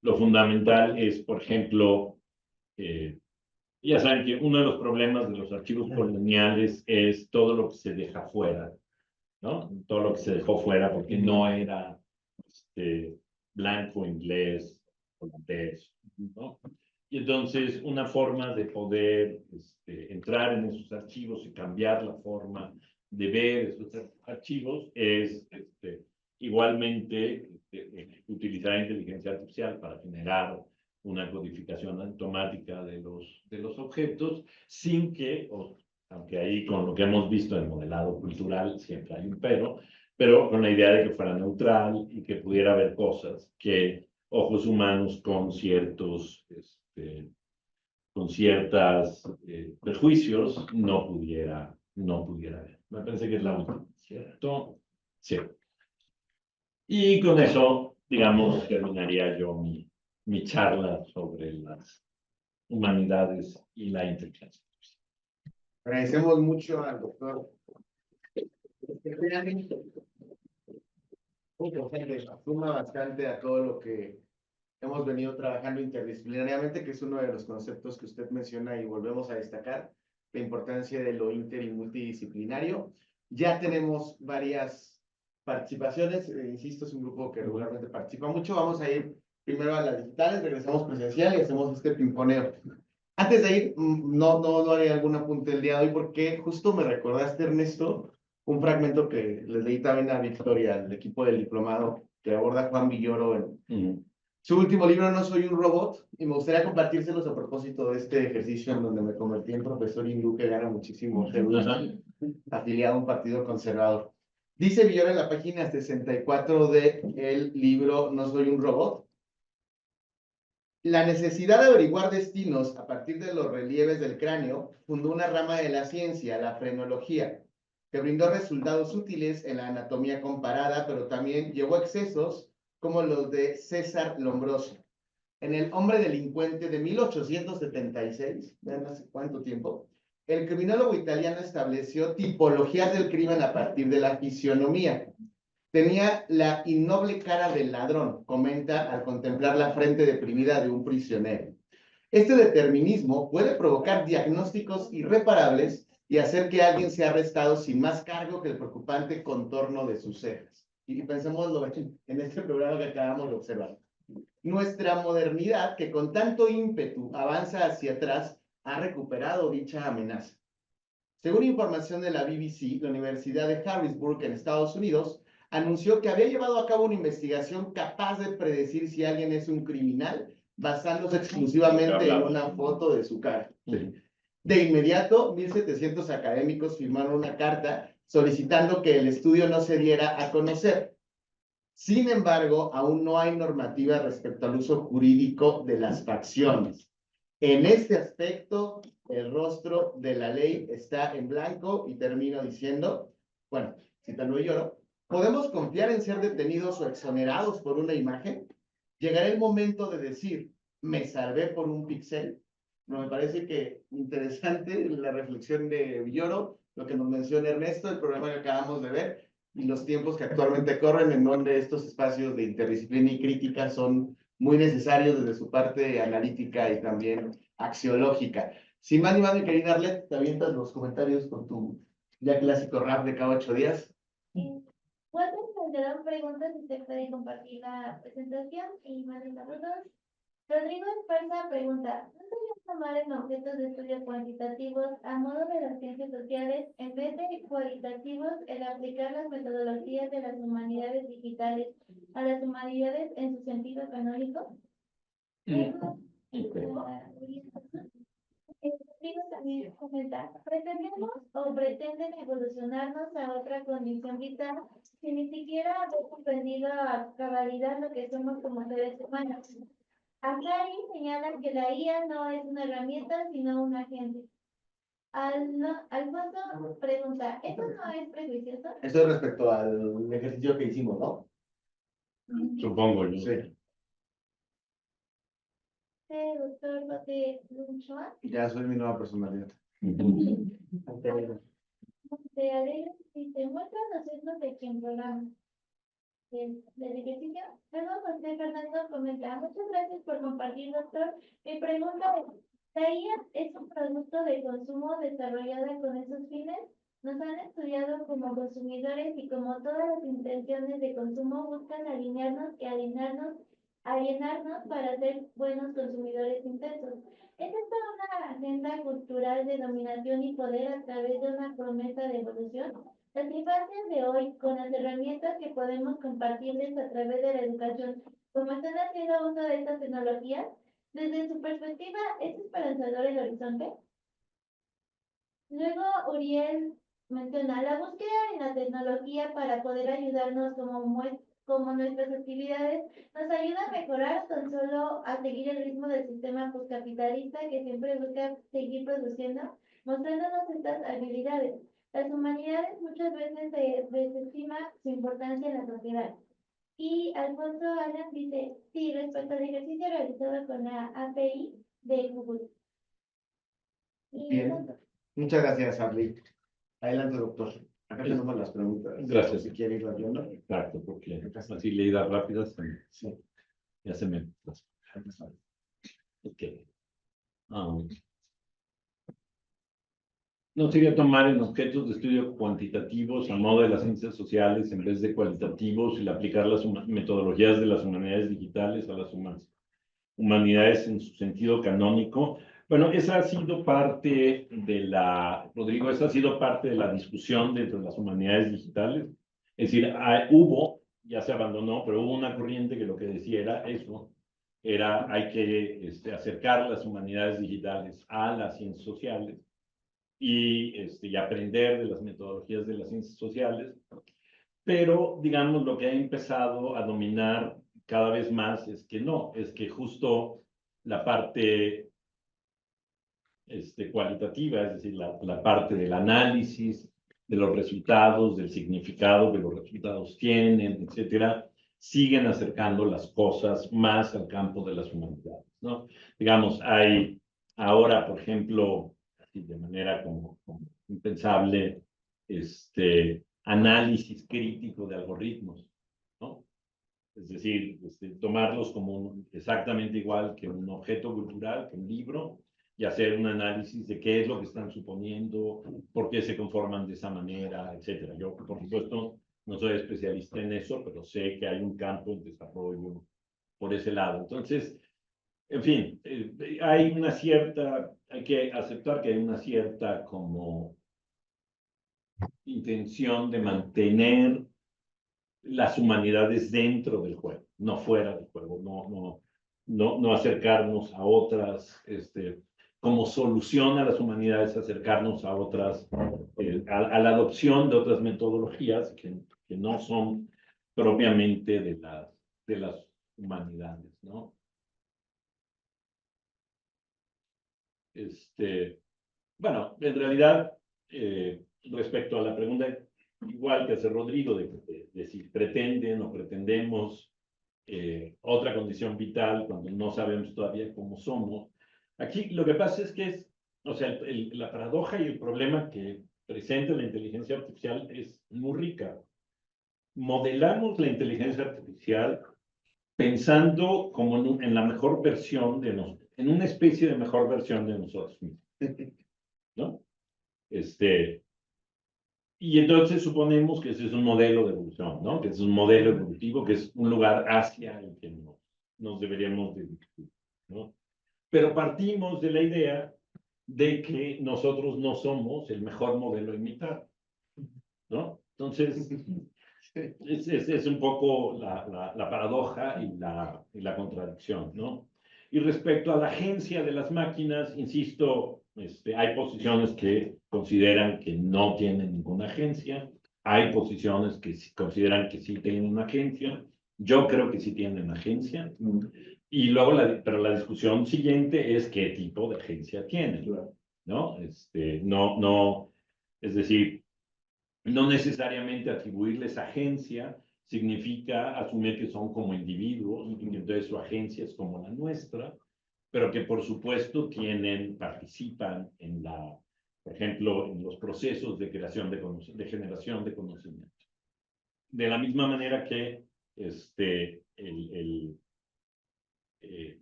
Speaker 1: lo fundamental es, por ejemplo, ya saben que uno de los problemas de los archivos coloniales es todo lo que se deja fuera, ¿no? Todo lo que se dejó fuera porque no era blanco, inglés, holandés, ¿no? Y entonces una forma de poder entrar en esos archivos y cambiar la forma de ver esos archivos es igualmente utilizar inteligencia artificial para generar una codificación automática de los objetos sin que, aunque ahí con lo que hemos visto en el modelado cultural siempre hay un pero con la idea de que fuera neutral y que pudiera haber cosas que ojos humanos con ciertos prejuicios no pudiera ver. Me parece que es la última, ¿cierto? Sí. Y con eso, digamos, terminaría yo mi charla sobre las humanidades y la inteligencia.
Speaker 4: Agradecemos mucho al doctor. Suma bastante a todo lo que hemos venido trabajando interdisciplinariamente, que es uno de los conceptos que usted menciona y volvemos a destacar, la importancia de lo inter y multidisciplinario. Ya tenemos varias participaciones, insisto, es un grupo que regularmente participa mucho. Vamos a ir primero a las digitales, regresamos presencial y hacemos este pimponeo. Antes de ir, no haré algún apunte el día de hoy porque justo me recordaste, Ernesto, un fragmento que les leí también a Victoria, el equipo del diplomado, que aborda Juan Villoro en su último libro, No soy un robot, y me gustaría compartírselos a propósito de este ejercicio en donde me convertí en profesor hindú que gana muchísimo afiliado a un partido conservador. Dice Villoro en la página 64 del libro No soy un robot: la necesidad de averiguar destinos a partir de los relieves del cráneo fundó una rama de la ciencia, la frenología, que brindó resultados útiles en la anatomía comparada, pero también llevó a excesos como los de César Lombroso. En El hombre delincuente de 1876, vean hace cuánto tiempo, el criminólogo italiano estableció tipologías del crimen a partir de la fisionomía. Tenía la innoble cara del ladrón, comenta al contemplar la frente deprimida de un prisionero. Este determinismo puede provocar diagnósticos irreparables y hacer que alguien sea arrestado sin más cargo que el preocupante contorno de sus cejas. Y pensémoslo en este programa que acabamos de observar. Nuestra modernidad, que con tanto ímpetu avanza hacia atrás, ha recuperado dicha amenaza. Según información de la BBC, la Universidad de Harrisburg en Estados Unidos anunció que había llevado a cabo una investigación capaz de predecir si alguien es un criminal, basándose exclusivamente en una foto de su cara. De inmediato, 1,700 académicos firmaron una carta solicitando que el estudio no se diera a conocer. Sin embargo, aún no hay normativa respecto al uso jurídico de las facciones. En este aspecto, el rostro de la ley está en blanco y termino diciendo, bueno, citando Villoro, ¿podemos confiar en ser detenidos o exonerados por una imagen? ¿Llegará el momento de decir, me salvé por un píxel? No, me parece que interesante la reflexión de Villoro, lo que nos menciona Ernesto, el programa que acabamos de ver, y los tiempos que actualmente corren, en donde estos espacios de interdisciplina y crítica son muy necesarios desde su parte analítica y también axiológica. Sin más ni más, mi querida Arlet, te avientas los comentarios con tu ya clásico rap de cada 8 días.
Speaker 5: ¿Cuántas serán preguntas si se puede compartir la presentación? Y más de saludos. Rodrigo Esparza pregunta: ¿no sería tomar en objetos de estudio cuantitativos a modo de las ciencias sociales, en vez de cualitativos, el aplicar las metodologías de las humanidades digitales a las humanidades en su sentido canónico? Rodrigo también comenta: ¿pretendemos o pretenden evolucionarnos a otra condición vital si ni siquiera hemos comprendido a cabalidad lo que somos como seres humanos? Aclari señala que la IA no es una herramienta, sino un agente. Alfonso pregunta: ¿esto no es prejuicioso?
Speaker 4: Esto es respecto al ejercicio que hicimos, ¿no?
Speaker 1: Supongo yo.
Speaker 4: Sí.
Speaker 5: Doctor José Lunchoa.
Speaker 4: Ya soy mi nueva personalidad.
Speaker 5: Te alegra si te muestran los sesgos de quien programa del ejercicio. Luego José Fernando comenta: muchas gracias por compartir, doctor. Mi pregunta es: ¿la IA es un producto de consumo desarrollada con esos fines? Nos han estudiado como consumidores y como todas las intenciones de consumo buscan alinearnos y alienarnos para ser buenos consumidores intensos. ¿Es esta una agenda cultural de dominación y poder a través de una promesa de evolución? Las infancias de hoy, con las herramientas que podemos compartirles a través de la educación, como están haciendo uso de estas tecnologías, desde su perspectiva, ¿es esperanzador el horizonte? Luego, Uriel menciona: la búsqueda en la tecnología para poder ayudarnos como nuestras actividades nos ayuda a mejorar, tan solo a seguir el ritmo del sistema postcapitalista que siempre busca seguir produciendo, mostrándonos estas habilidades. Las humanidades muchas veces se desestima su importancia en la sociedad. Y Alfonso Alan dice: sí, respecto al ejercicio realizado con la API de Google.
Speaker 4: Bien. Muchas gracias, Arly. Adelante, doctor. Acá tenemos las preguntas.
Speaker 1: Gracias.
Speaker 4: Si quiere ir viendo.
Speaker 1: Exacto, porque así leídas rápidas
Speaker 4: Sí.
Speaker 1: ya se me... Ok. no sería tomar en objetos de estudio cuantitativos a modo de las ciencias sociales en vez de cualitativos y aplicar las metodologías de las humanidades digitales a las humanidades en su sentido canónico. Bueno, esa ha sido parte de la, Rodrigo, esa ha sido parte de la discusión dentro de las humanidades digitales. Es decir, ya se abandonó, pero hubo una corriente que lo que decía era eso, hay que acercar las humanidades digitales a las ciencias sociales y aprender de las metodologías de las ciencias sociales, pero digamos lo que ha empezado a dominar cada vez más es que no, es que justo la parte cualitativa, es decir, la parte del análisis de los resultados, del significado que los resultados tienen, etcétera, siguen acercando las cosas más al campo de las humanidades, ¿no? Digamos, hay ahora, por ejemplo, así de manera como impensable, análisis crítico de algoritmos, ¿no? Es decir, tomarlos como exactamente igual que un objeto cultural, que un libro, y hacer un análisis de qué es lo que están suponiendo, por qué se conforman de esa manera, etcétera. Yo, por supuesto, no soy especialista en eso, pero sé que hay un campo de desarrollo por ese lado. Entonces, en fin, hay que aceptar que hay una cierta como intención de mantener las humanidades dentro del juego, no fuera del juego, no acercarnos a otras, como solución a las humanidades, acercarnos a otras, a la adopción de otras metodologías que no son propiamente de las humanidades, ¿no? Bueno, en realidad, respecto a la pregunta, igual que hace Rodrigo, de si pretenden o pretendemos otra condición vital cuando no sabemos todavía cómo somos. Aquí lo que pasa es que o sea, la paradoja y el problema que presenta la inteligencia artificial es muy rica. Modelamos la inteligencia artificial pensando como en la mejor versión de nosotros, en una especie de mejor versión de nosotros mismos, ¿no? Y entonces suponemos que ese es un modelo de evolución, ¿no? Que es un modelo evolutivo, que es un lugar hacia el que nos deberíamos dirigir, ¿no? Pero partimos de la idea de que nosotros no somos el mejor modelo a imitar, ¿no? Entonces, es un poco la paradoja y la contradicción, ¿no? Y respecto a la agencia de las máquinas, insisto, hay posiciones que consideran que no tienen ninguna agencia, hay posiciones que consideran que sí tienen una agencia, yo creo que sí tienen agencia, y luego pero la discusión siguiente es qué tipo de agencia tienen, ¿no? Es decir, no necesariamente atribuirles agencia significa asumir que son como individuos y que entonces su agencia es como la nuestra, pero que por supuesto participan por ejemplo, en los procesos de creación de generación de conocimiento. De la misma manera que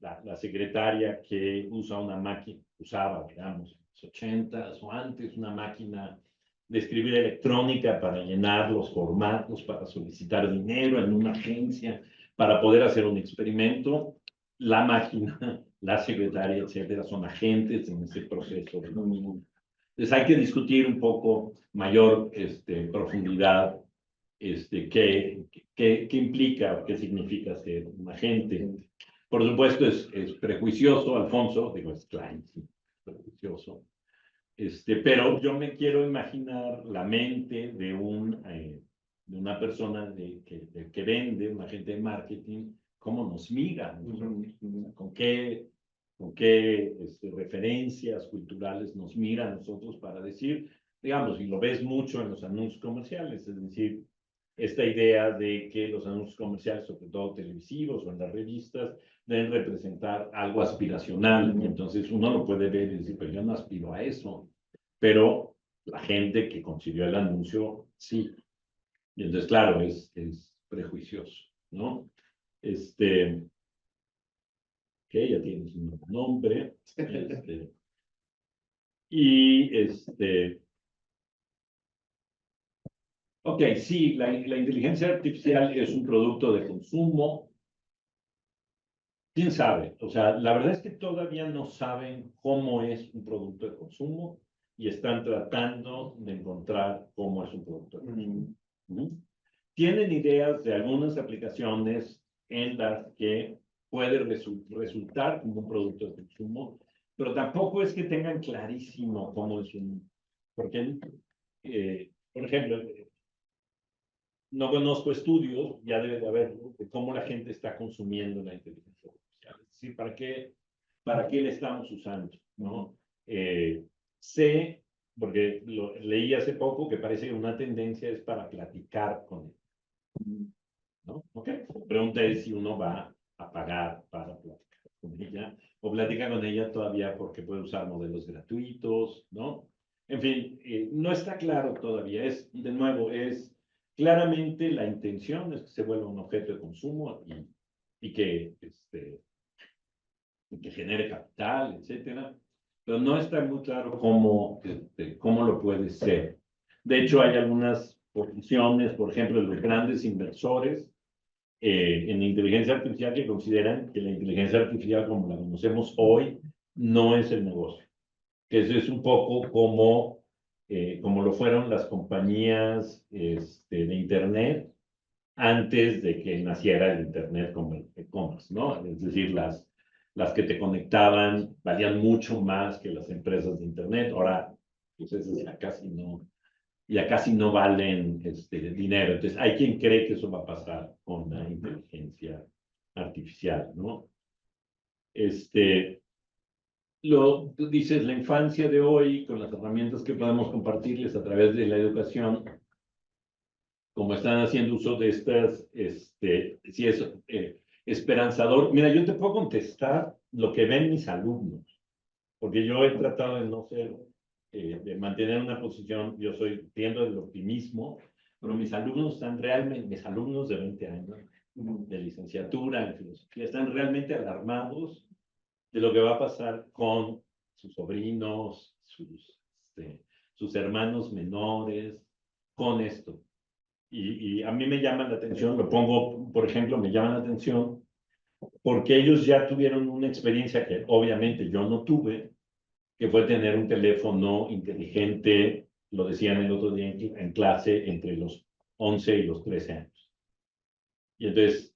Speaker 1: la secretaria que usaba, digamos, en los 80s o antes, una máquina de escribir electrónica para llenar los formatos, para solicitar dinero en una agencia, para poder hacer un experimento, la máquina, la secretaria, etcétera, son agentes en ese proceso. Entonces hay que discutir un poco mayor profundidad qué implica, qué significa ser un agente. Por supuesto es prejuicioso, Alfonso, digo, es prejuicioso, pero yo me quiero imaginar la mente de una persona que vende, un agente de marketing, cómo nos mira, con qué referencias culturales nos mira a nosotros para decir, digamos, y lo ves mucho en los anuncios comerciales, es decir, esta idea de que los anuncios comerciales, sobre todo televisivos o en las revistas, deben representar algo aspiracional. Y entonces uno lo puede ver y decir, pero yo no aspiro a eso. Pero la gente que concibió el anuncio, sí. Y entonces, claro, es prejuicioso, ¿no? Que ya tienes un nombre. Y Ok, sí, la inteligencia artificial es un producto de consumo. ¿Quién sabe? O sea, la verdad es que todavía no saben cómo es un producto de consumo y están tratando de encontrar cómo es un producto de consumo. ¿Mm? Tienen ideas de algunas aplicaciones en las que puede resultar como un producto de consumo, pero tampoco es que tengan clarísimo cómo es un... Porque, por ejemplo, no conozco estudios, ya debe de haber, de cómo la gente está consumiendo la inteligencia artificial. Es decir, ¿para qué la estamos usando? ¿No? Sé, porque lo leí hace poco, que parece que una tendencia es para platicar con él. ¿No? Ok. La pregunta es si uno va a pagar para platicar con ella, o platica con ella todavía porque puede usar modelos gratuitos, ¿no? En fin, no está claro todavía. De nuevo, claramente la intención es que se vuelva un objeto de consumo y que genere capital, etcétera, pero no está muy claro cómo lo puede ser. De hecho, hay algunas posiciones, por ejemplo, de los grandes inversores en inteligencia artificial que consideran que la inteligencia artificial como la conocemos hoy no es el negocio. Que eso es un poco como lo fueron las compañías de Internet antes de que naciera el Internet como el e-commerce, ¿no? Es decir, las que te conectaban valían mucho más que las empresas de Internet. Ahora, pues esas ya casi no valen dinero. Entonces, hay quien cree que eso va a pasar con la inteligencia artificial, ¿no? Tú dices, la infancia de hoy, con las herramientas que podemos compartirles a través de la educación, como están haciendo uso de estas, si es esperanzador. Mira, yo te puedo contestar lo que ven mis alumnos, porque yo he tratado de no ser, de mantener una posición, tiendo del optimismo, pero mis alumnos mis alumnos de 20 años, de licenciatura en filosofía, están realmente alarmados de lo que va a pasar con sus sobrinos, sus hermanos menores, con esto. Y a mí me llama la atención, lo pongo, por ejemplo, me llama la atención porque ellos ya tuvieron una experiencia que obviamente yo no tuve, que fue tener un teléfono inteligente, lo decían el otro día en clase, entre los 11 y los 13 años. Y entonces,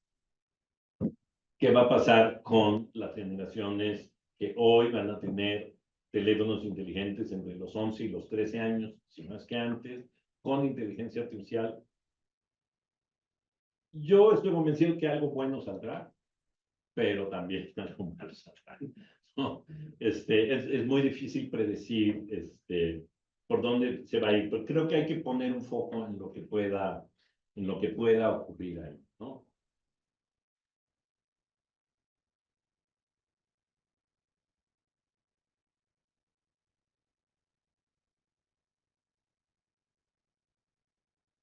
Speaker 1: ¿qué va a pasar con las generaciones que hoy van a tener teléfonos inteligentes entre los 11 y los 13 años, si no es que antes, con inteligencia artificial? Yo estoy convencido que algo bueno saldrá, pero también algo malo saldrá. No, es muy difícil predecir por dónde se va a ir, pero creo que hay que poner un foco en lo que pueda ocurrir ahí, ¿no?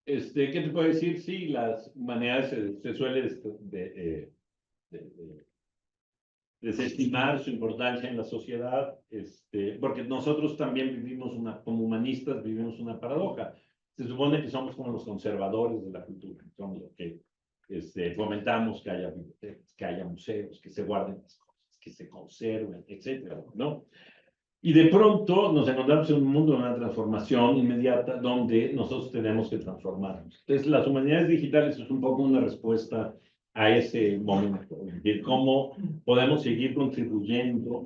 Speaker 1: ¿Qué te puedo decir? Sí, las humanidades se suele desestimar su importancia en la sociedad, porque nosotros también como humanistas vivimos una paradoja. Se supone que somos como los conservadores de la cultura, somos los que fomentamos que haya bibliotecas, que haya museos, que se guarden las cosas, que se conserven, etcétera, ¿no? Y de pronto nos encontramos en un mundo de una transformación inmediata donde nosotros tenemos que transformarnos. Entonces, las humanidades digitales es un poco una respuesta a ese momento, de cómo podemos seguir contribuyendo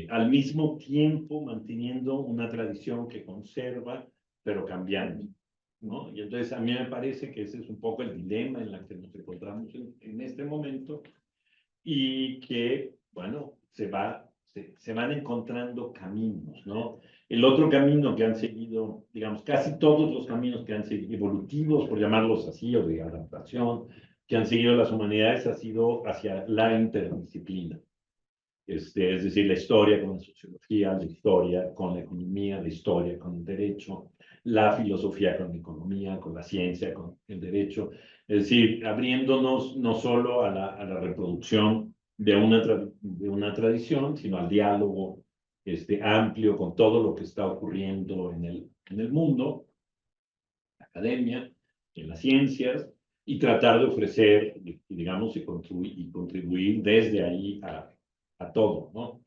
Speaker 1: al mismo tiempo manteniendo una tradición que conserva, pero cambiando, ¿no? Y entonces a mí me parece que ese es un poco el dilema en el que nos encontramos en este momento y que, bueno, se van encontrando caminos, ¿no? El otro camino que han seguido, digamos, casi todos los caminos que han seguido, evolutivos, por llamarlos así, o de adaptación, que han seguido las humanidades, ha sido hacia la interdisciplina. Es decir, la historia con la sociología, la historia con la economía, la historia con el derecho, la filosofía con la economía, con la ciencia, con el derecho. Es decir, abriéndonos no solo a la reproducción de una tradición, sino al diálogo amplio con todo lo que está ocurriendo en el mundo. academia, en las ciencias, y tratar de ofrecer, digamos, y contribuir desde ahí a todo, ¿no?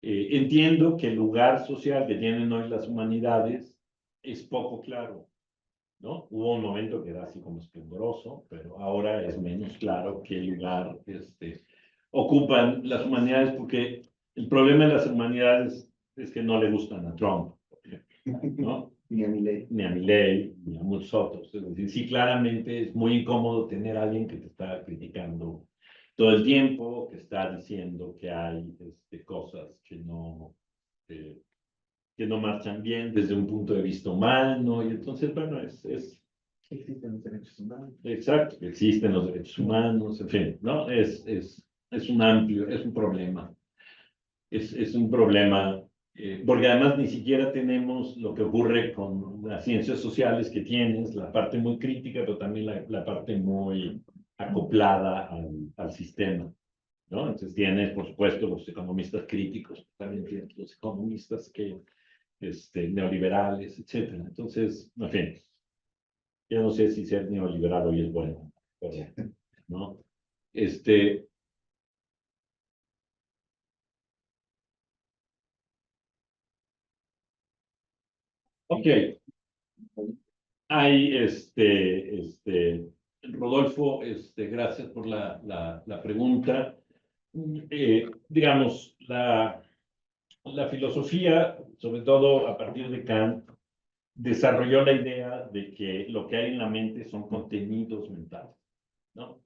Speaker 1: Entiendo que el lugar social que tienen hoy las humanidades es poco claro, ¿no? Hubo un momento que era así como esplendoroso, pero ahora es menos claro qué lugar ocupan las humanidades, porque el problema de las humanidades es que no le gustan a Trump, ¿no?
Speaker 4: Ni a mi ley.
Speaker 1: Ni a Milei, ni a muchos otros. Es decir, sí, claramente es muy incómodo tener a alguien que te está criticando todo el tiempo, que está diciendo que hay cosas que no marchan bien desde un punto de vista humano, y entonces, bueno,
Speaker 3: Existen los derechos humanos.
Speaker 1: exacto, existen los derechos humanos, en fin, ¿no? Es un problema. Es un problema, porque además ni siquiera tenemos lo que ocurre con las ciencias sociales, que tienes la parte muy crítica, pero también la parte muy acoplada al sistema, ¿no? Entonces tienes, por supuesto, los economistas críticos, también tienes los economistas neoliberales, etcétera. Entonces, en fin, yo no sé si ser neoliberal hoy es bueno, pero, ¿no? Ok, hay Rodolfo, gracias por la pregunta. Digamos, la filosofía, sobre todo a partir de Kant, desarrolló la idea de que lo que hay en la mente son contenidos mentales, ¿no?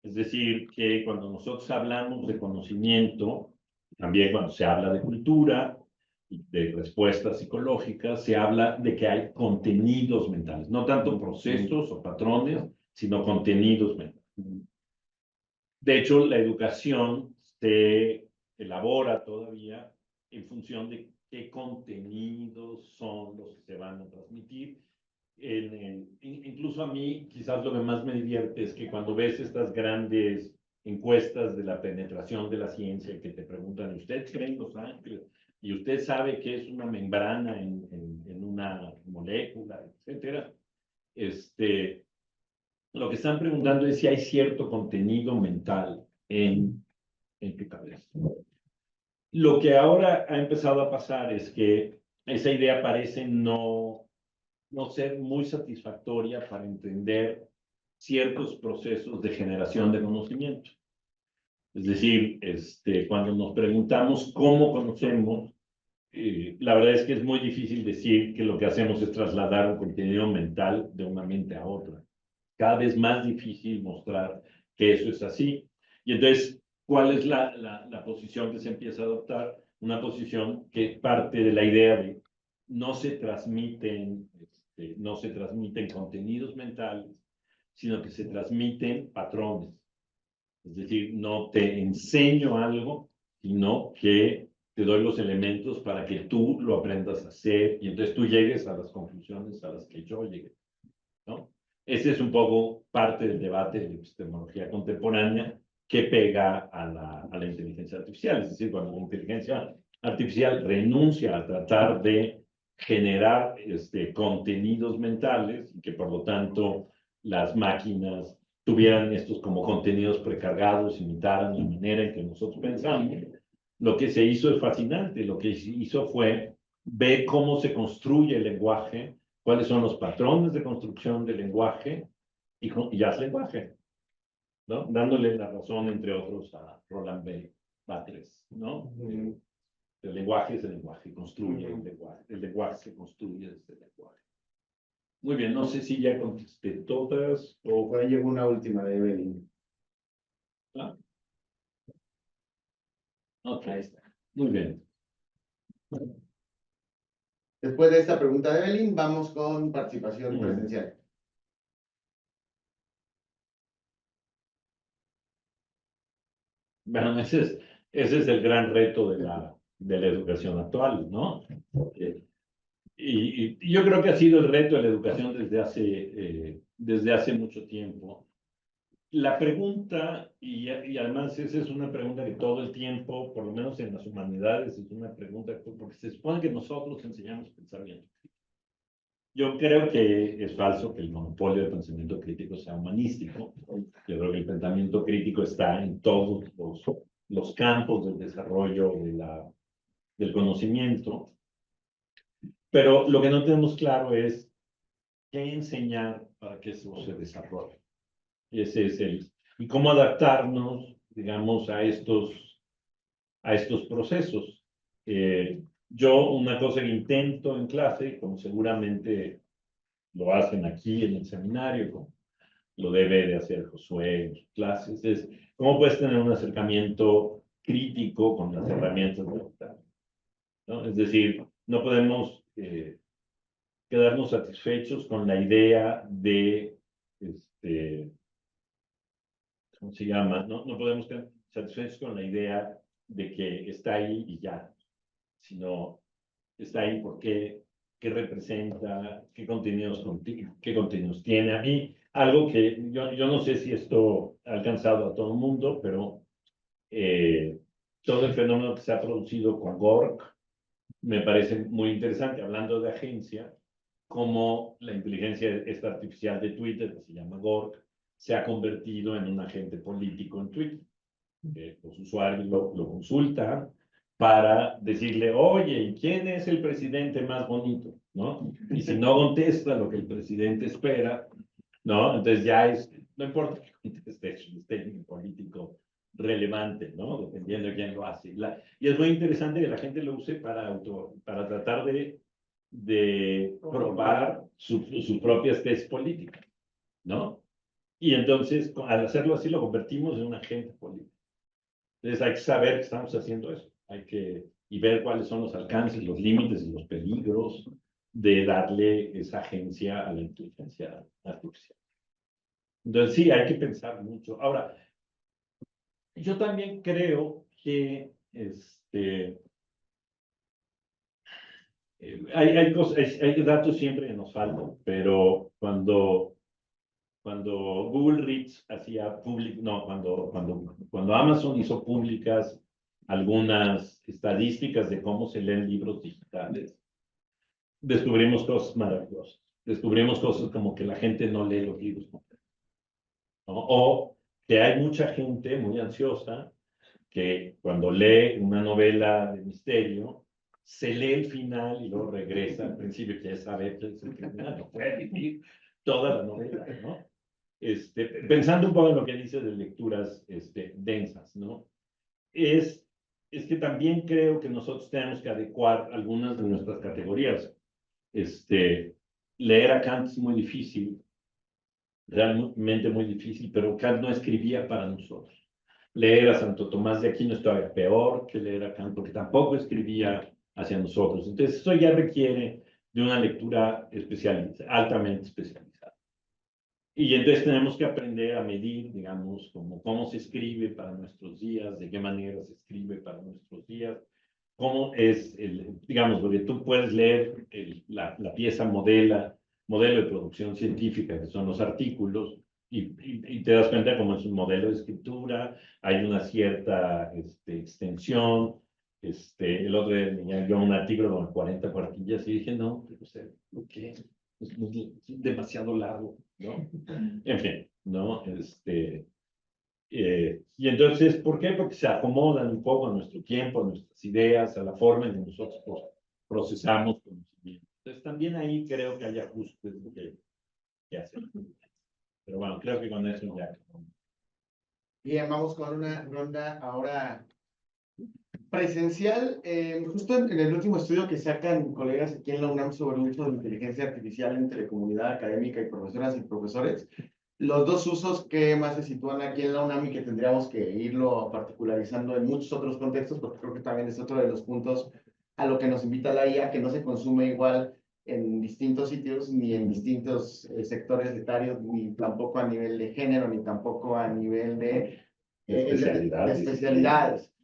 Speaker 1: Es decir, que cuando nosotros hablamos de conocimiento, también cuando se habla de cultura, de respuestas psicológicas, se habla de que hay contenidos mentales, no tanto procesos o patrones, sino contenidos mentales. De hecho, la educación se elabora todavía en función de qué contenidos son los que se van a transmitir. Incluso a mí, quizás lo que más me divierte es que cuando ves estas grandes encuestas de la penetración de la ciencia que te preguntan, ¿usted cree en Los Ángeles? Y usted sabe qué es una membrana en una molécula, etcétera. Lo que están preguntando es si hay cierto contenido mental en tu cabeza. Lo que ahora ha empezado a pasar es que esa idea parece no ser muy satisfactoria para entender ciertos procesos de generación de conocimiento. Es decir, cuando nos preguntamos cómo conocemos, la verdad es que es muy difícil decir que lo que hacemos es trasladar un contenido mental de una mente a otra. Cada vez más difícil mostrar que eso es así. Y entonces, ¿cuál es la posición que se empieza a adoptar? Una posición que parte de la idea de no se transmiten contenidos mentales, sino que se transmiten patrones. Es decir, no te enseño algo, sino que te doy los elementos para que tú lo aprendas a hacer y entonces tú llegues a las conclusiones a las que yo llegué, ¿no? Ese es un poco parte del debate de la epistemología contemporánea que pega a la inteligencia artificial. Es decir, cuando la inteligencia artificial renuncia a tratar de generar contenidos mentales y que por lo tanto las máquinas tuvieran estos como contenidos precargados, imitaran la manera en que nosotros pensamos, lo que se hizo es fascinante. Lo que se hizo fue ver cómo se construye el lenguaje, cuáles son los patrones de construcción del lenguaje y haz lenguaje, ¿no? Dándole la razón, entre otros, a Roland Barthes, ¿no? El lenguaje es el lenguaje, construye el lenguaje se construye desde el lenguaje. Muy bien, no sé si ya contesté todas o...
Speaker 4: Por ahí llegó una última de Evelyn.
Speaker 1: ¿Ah? Ok, ahí está. Muy bien.
Speaker 4: Después de esta pregunta de Evelyn, vamos con participación presencial.
Speaker 1: Bueno, ese es el gran reto de la educación actual, ¿no? Y yo creo que ha sido el reto de la educación desde hace mucho tiempo. La pregunta, y además esa es una pregunta que todo el tiempo, por lo menos en las humanidades, es una pregunta, porque se supone que nosotros enseñamos pensamiento. Yo creo que es falso que el monopolio del pensamiento crítico sea humanístico. Yo creo que el pensamiento crítico está en todos los campos del desarrollo del conocimiento, pero lo que no tenemos claro es qué enseñar para que eso se desarrolle. Y ese es y cómo adaptarnos, digamos, a estos procesos. Yo una cosa que intento en clase, como seguramente lo hacen aquí en el seminario, como lo debe de hacer Josué en sus clases, es cómo puedes tener un acercamiento crítico con las herramientas de la, ¿no? Es decir, no podemos quedarnos satisfechos con la idea de, ¿cómo se llama? No podemos quedar satisfechos con la idea de que está ahí y ya, sino está ahí porque qué representa, qué contenidos tiene. A mí, algo que yo no sé si esto ha alcanzado a todo el mundo, pero todo el fenómeno que se ha producido con Gork me parece muy interesante, hablando de agencia, cómo la inteligencia esta artificial de Twitter, que se llama Gork, se ha convertido en un agente político en Twitter. Los usuarios lo consultan para decirle, oye, ¿y quién es el presidente más bonito? ¿No? Y si no contesta lo que el presidente espera, ¿no? Entonces ya no importa que conteste, es un statement político relevante, ¿no? Dependiendo de quién lo hace. Y es muy interesante que la gente lo use para tratar de probar sus propias tesis políticas, ¿no? Y entonces, al hacerlo así, lo convertimos en un agente político. Entonces hay que saber que estamos haciendo eso, y ver cuáles son los alcances, los límites y los peligros de darle esa agencia a la inteligencia artificial. Entonces sí, hay que pensar mucho. Ahora, yo también creo que hay cosas, hay datos siempre que nos faltan, pero cuando Google Reads hacía público, no, cuando Amazon hizo públicas algunas estadísticas de cómo se leen libros digitales, descubrimos cosas maravillosas. Descubrimos cosas como que la gente no lee los libros completos, ¿no? O que hay mucha gente muy ansiosa que cuando lee una novela de misterio, se lee el final y luego regresa al principio, que ya sabe que es el final, no puede vivir toda la novela, ¿no? Pensando un poco en lo que dice de lecturas densas, ¿no? Es que también creo que nosotros tenemos que adecuar algunas de nuestras categorías. Leer a Kant es muy difícil, realmente muy difícil, pero Kant no escribía para nosotros. Leer a Santo Tomás de Aquino es todavía peor que leer a Kant, porque tampoco escribía hacia nosotros. Entonces, eso ya requiere de una lectura especializada, altamente especializada. Y entonces tenemos que aprender a medir, digamos, cómo se escribe para nuestros días, de qué manera se escribe para nuestros días, cómo es, digamos, porque tú puedes leer la pieza modelo de producción científica, que son los artículos, y te das cuenta cómo es un modelo de escritura, hay una cierta extensión. El otro día leía yo un artículo con 40 cuartillas y dije, no, o sea, ¿qué? Es demasiado largo, ¿no? En fin, ¿no? Y entonces, ¿por qué? Porque se acomodan un poco a nuestro tiempo, a nuestras ideas, a la forma en que nosotros procesamos conocimiento. Entonces, también ahí creo que hay ajustes que hacer. Pero bueno, creo que con eso ya.
Speaker 4: Bien, vamos con una ronda ahora presencial. Justo en el último estudio que sacan colegas aquí en la UNAM sobre el uso de inteligencia artificial entre comunidad académica y profesoras y profesores, los dos usos que más se sitúan aquí en la UNAM y que tendríamos que irlo particularizando en muchos otros contextos, porque creo que también es otro de los puntos a lo que nos invita la IA, que no se consume igual en distintos sitios, ni en distintos sectores etarios, ni tampoco a nivel de género, ni tampoco a nivel de especialidades.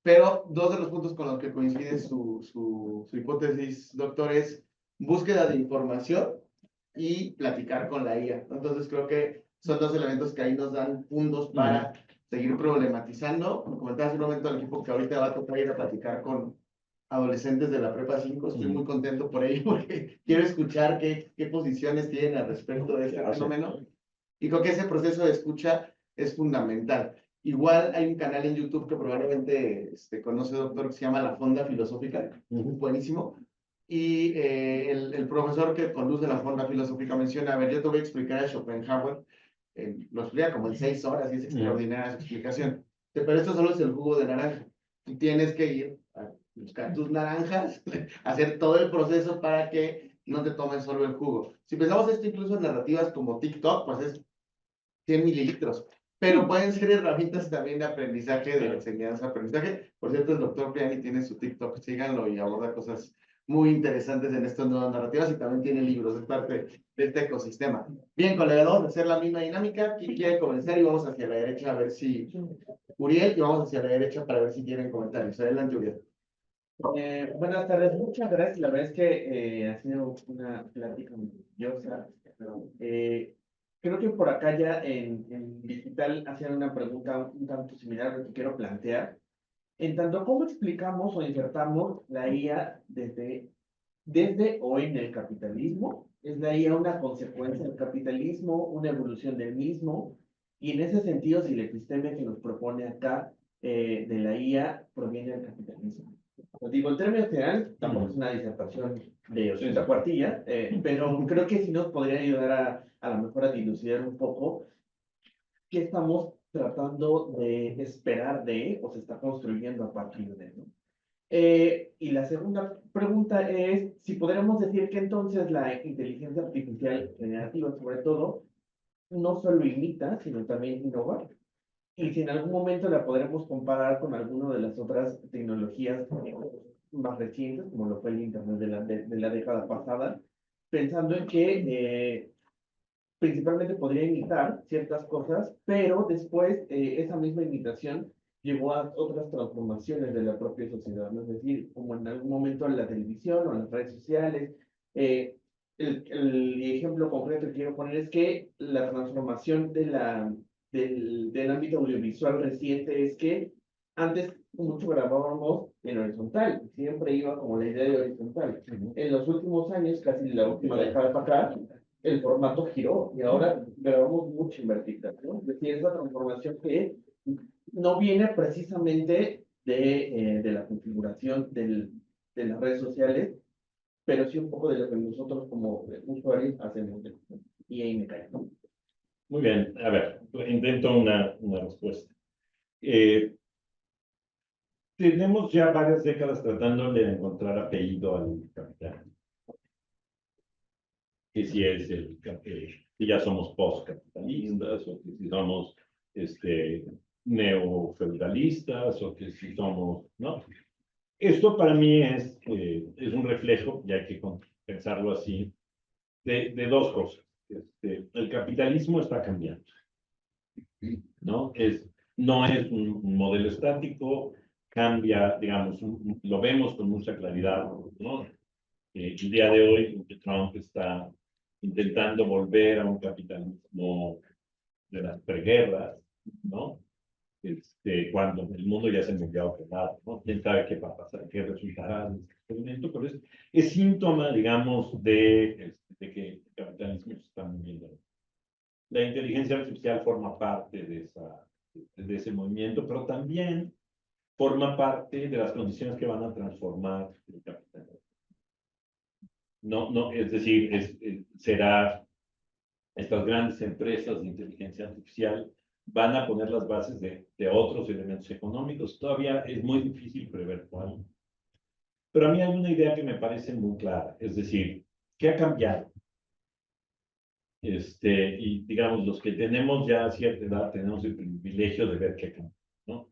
Speaker 4: Pero dos de los puntos con los que coincide su hipótesis, doctor, es búsqueda de información y platicar con la IA. Entonces creo que son dos elementos que ahí nos dan puntos para seguir problematizando. Como comentaba hace un momento al equipo que ahorita va a tocar ir a platicar con adolescentes de la prepa 5. Estoy muy contento por ello porque quiero escuchar qué posiciones tienen al respecto de este fenómeno. Y creo que ese proceso de escucha es fundamental. Igual hay un canal en YouTube que probablemente conoce, doctor, que se llama La Fonda Filosófica, buenísimo. Y el profesor que conduce La Fonda Filosófica menciona, a ver, yo te voy a explicar a Schopenhauer, lo explica como en 6 horas y es extraordinaria su explicación. Pero esto solo es el jugo de naranja. Tú tienes que ir a buscar tus naranjas, hacer todo el proceso para que no te tomes solo el jugo. Si pensamos esto incluso en narrativas como TikTok, pues es 100 mililitros, pero pueden ser herramientas también de aprendizaje, de enseñanza-aprendizaje. Por cierto, el doctor Piani tiene su TikTok, síganlo, y aborda cosas muy interesantes en estas nuevas narrativas, y también tiene libros, es parte de este ecosistema. Bien, colega, vamos a hacer la misma dinámica. ¿Quién quiere comenzar? Y vamos hacia la derecha a ver si... Uriel, y vamos hacia la derecha para ver si tienen comentarios. Adelante, Uriel.
Speaker 3: Buenas tardes, muchas gracias. La verdad es que ha sido una plática maravillosa. Creo que por acá ya en digital hacían una pregunta un tanto similar a lo que quiero plantear. En tanto, ¿cómo explicamos o insertamos la IA desde hoy en el capitalismo? ¿Es la IA una consecuencia del capitalismo, una evolución del mismo? Y en ese sentido, si el episteme que nos propone acá de la IA proviene del capitalismo. Pues digo, en términos generales, tampoco es una disertación de 80 cuartillas, pero creo que sí nos podría ayudar a lo mejor a dilucidar un poco qué estamos tratando de esperar de, o se está construyendo a partir de, ¿no? Y la segunda pregunta es si podríamos decir que entonces la inteligencia artificial generativa, sobre todo, no solo imita, sino también innova. Y si en algún momento la podremos comparar con alguna de las otras tecnologías más recientes, como lo fue el Internet de la década pasada, pensando en que principalmente podría imitar ciertas cosas, pero después esa misma imitación llevó a otras transformaciones de la propia sociedad, ¿no? Es decir, como en algún momento en la televisión o en las redes sociales. El ejemplo concreto que quiero poner es que la transformación del ámbito audiovisual reciente es que antes mucho grabábamos en horizontal, siempre iba como la idea de horizontal. En los últimos años, casi la última década para acá, el formato giró y ahora grabamos mucho en vertical, ¿no? Es decir, esa transformación que no viene precisamente de la configuración de las redes sociales, pero sí un poco de lo que nosotros como usuarios hacemos. Y ahí me caigo.
Speaker 1: Muy bien, a ver, intento una respuesta. Tenemos ya varias décadas tratando de encontrar apellido al capital. Que si es que ya somos postcapitalistas, o que si somos neofeudalistas, o que si somos, ¿no? Esto para mí es un reflejo, y hay que pensarlo así, de dos cosas. El capitalismo está cambiando, ¿no? No es un modelo estático, cambia, digamos, lo vemos con mucha claridad, ¿no? El día de hoy, Trump está intentando volver a un capitalismo de las preguerras, ¿no? Cuando el mundo ya se movió a otro lado, ¿no? ¿Quién sabe qué va a pasar, qué resultará de este experimento? Pero es síntoma, digamos, de que el capitalismo se está moviendo. La inteligencia artificial forma parte de ese movimiento, pero también forma parte de las condiciones que van a transformar el capitalismo. No, es decir, será estas grandes empresas de inteligencia artificial van a poner las bases de otros elementos económicos. Todavía es muy difícil prever cuál. Pero a mí hay una idea que me parece muy clara, es decir, ¿qué ha cambiado? Y digamos, los que tenemos ya cierta edad tenemos el privilegio de ver qué cambió, ¿no?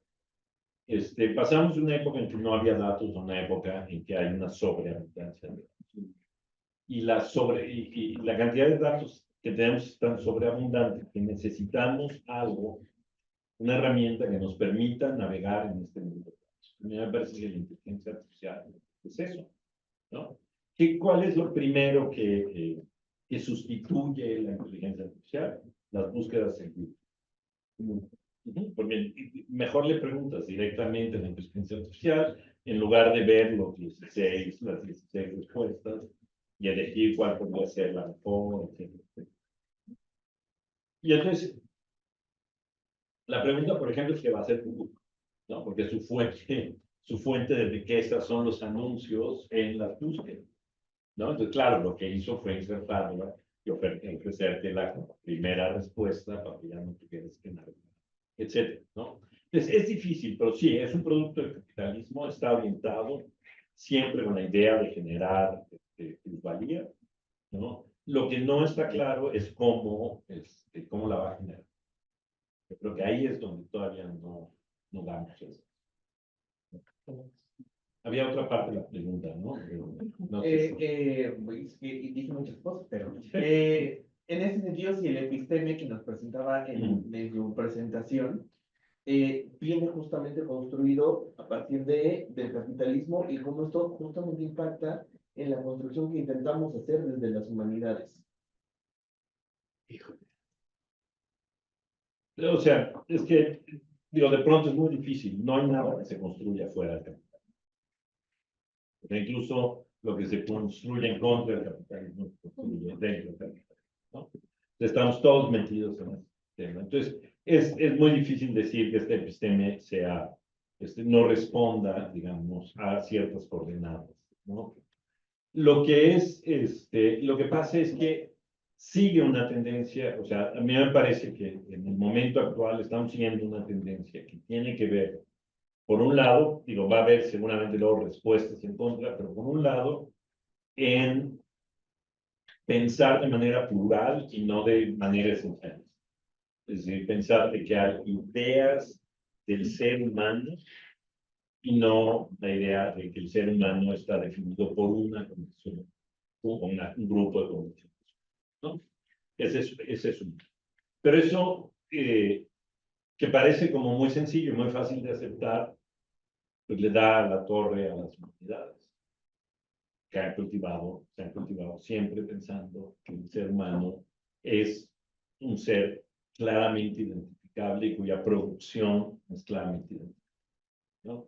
Speaker 1: Pasamos de una época en que no había datos a una época en que hay una sobreabundancia de datos. Y la cantidad de datos que tenemos es tan sobreabundante que necesitamos algo, una herramienta que nos permita navegar en este mundo. A mí me parece que la inteligencia artificial es eso, ¿no? ¿Cuál es lo primero que sustituye la inteligencia artificial? Las búsquedas en Google. Porque mejor le preguntas directamente a la inteligencia artificial en lugar de ver las 16 respuestas y elegir cuál podría ser la mejor, etc. Y entonces, la pregunta, por ejemplo, es qué va a hacer Google, ¿no? Porque su fuente de riqueza son los anuncios en las búsquedas, ¿no? Entonces, claro, lo que hizo fue insertarla y ofrecerte la primera respuesta para que ya no tuvieras que navegar, etcétera, ¿no? Entonces, es difícil, pero sí, es un producto del capitalismo, está orientado siempre con la idea de generar plusvalía, ¿no? Lo que no está claro es cómo la va a generar. Yo creo que ahí es donde todavía no damos eso. Había otra parte de la pregunta, ¿no? No sé si-
Speaker 3: Dije muchas cosas, pero en ese sentido, si el episteme que nos presentaba en su presentación viene justamente construido a partir del capitalismo y cómo esto justamente impacta en la construcción que intentamos hacer desde las humanidades.
Speaker 1: Híjole. O sea, es que, digo, de pronto es muy difícil. No hay nada que se construya fuera del capital. O sea, incluso lo que se construye en contra del capitalismo se construye dentro del capital, ¿no? Estamos todos metidos en ese tema. Entonces, es muy difícil decir que este episteme no responda, digamos, a ciertas coordenadas, ¿no? Lo que pasa es que sigue una tendencia, o sea, a mí me parece que en el momento actual estamos siguiendo una tendencia que tiene que ver, por un lado, digo, va a haber seguramente luego respuestas en contra, pero por un lado, en pensar de manera plural y no de manera esencial. Es decir, pensar de que hay ideas del ser humano y no la idea de que el ser humano está definido por una condición o un grupo de condiciones, ¿no? Ese es un. Pero eso, que parece como muy sencillo y muy fácil de aceptar, pues le da la torre a las humanidades, que se han cultivado siempre pensando que el ser humano es un ser claramente identificable y cuya producción es claramente identificable, ¿no?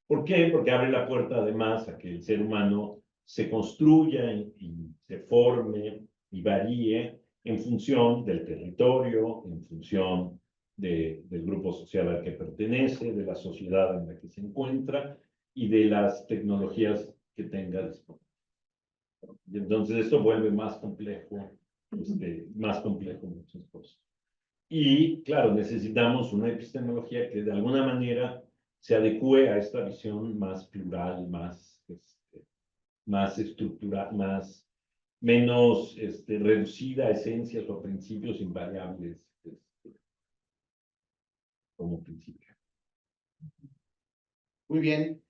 Speaker 1: ¿Por qué? Porque abre la puerta además a que el ser humano se construya y se forme y varíe en función del territorio, en función del grupo social al que pertenece, de la sociedad en la que se encuentra y de las tecnologías que tenga disponibles. Y entonces esto vuelve más complejo muchas cosas. Y claro, necesitamos una epistemología que de alguna manera se adecue a esta visión más plural, más estructural, menos reducida a esencias o principios invariables como principio.
Speaker 4: Muy bien.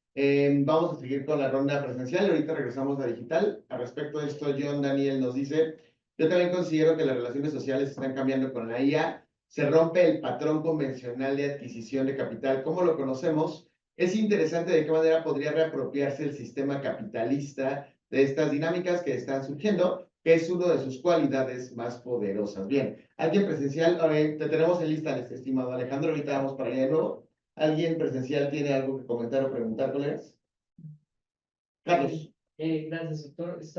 Speaker 4: Vamos a seguir con la ronda presencial. Ahorita regresamos a digital. Al respecto de esto, John Daniel nos dice, yo también considero que las relaciones sociales están cambiando con la IA. Se rompe el patrón convencional de adquisición de capital. ¿Cómo lo conocemos? Es interesante de qué manera podría reapropiarse el sistema capitalista de estas dinámicas que están surgiendo, que es una de sus cualidades más poderosas. Bien, alguien presencial, te tenemos en lista, estimado Alejandro, ahorita vamos para allá de nuevo. ¿Alguien presencial tiene algo que comentar o preguntar, colegas? Carlos.
Speaker 6: Gracias, doctor. Es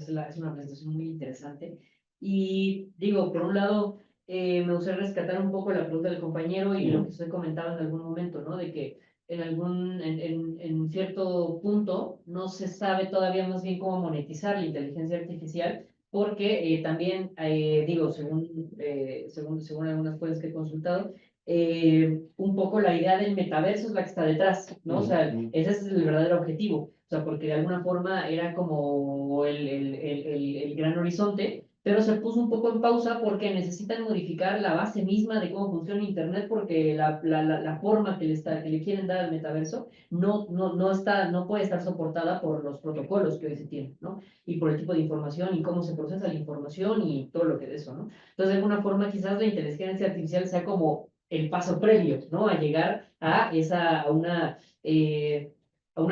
Speaker 6: una presentación muy interesante. Y digo, por un lado, me gustaría rescatar un poco la pregunta del compañero y lo que usted comentaba en algún momento, ¿no? De que en cierto punto no se sabe todavía más bien cómo monetizar la inteligencia artificial, porque también, digo, según algunas fuentes que he consultado, un poco la idea del metaverso es la que está detrás, ¿no? O sea, ese es el verdadero objetivo, o sea, porque de alguna forma era como el gran horizonte, pero se puso un poco en pausa porque necesitan modificar la base misma de cómo funciona Internet, porque la forma que le quieren dar al metaverso no puede estar soportada por los protocolos que hoy se tienen, ¿no? Y por el tipo de información y cómo se procesa la información y todo lo que de eso, ¿no? Entonces, de alguna forma, quizás la inteligencia artificial sea como el paso previo, ¿no? A llegar a una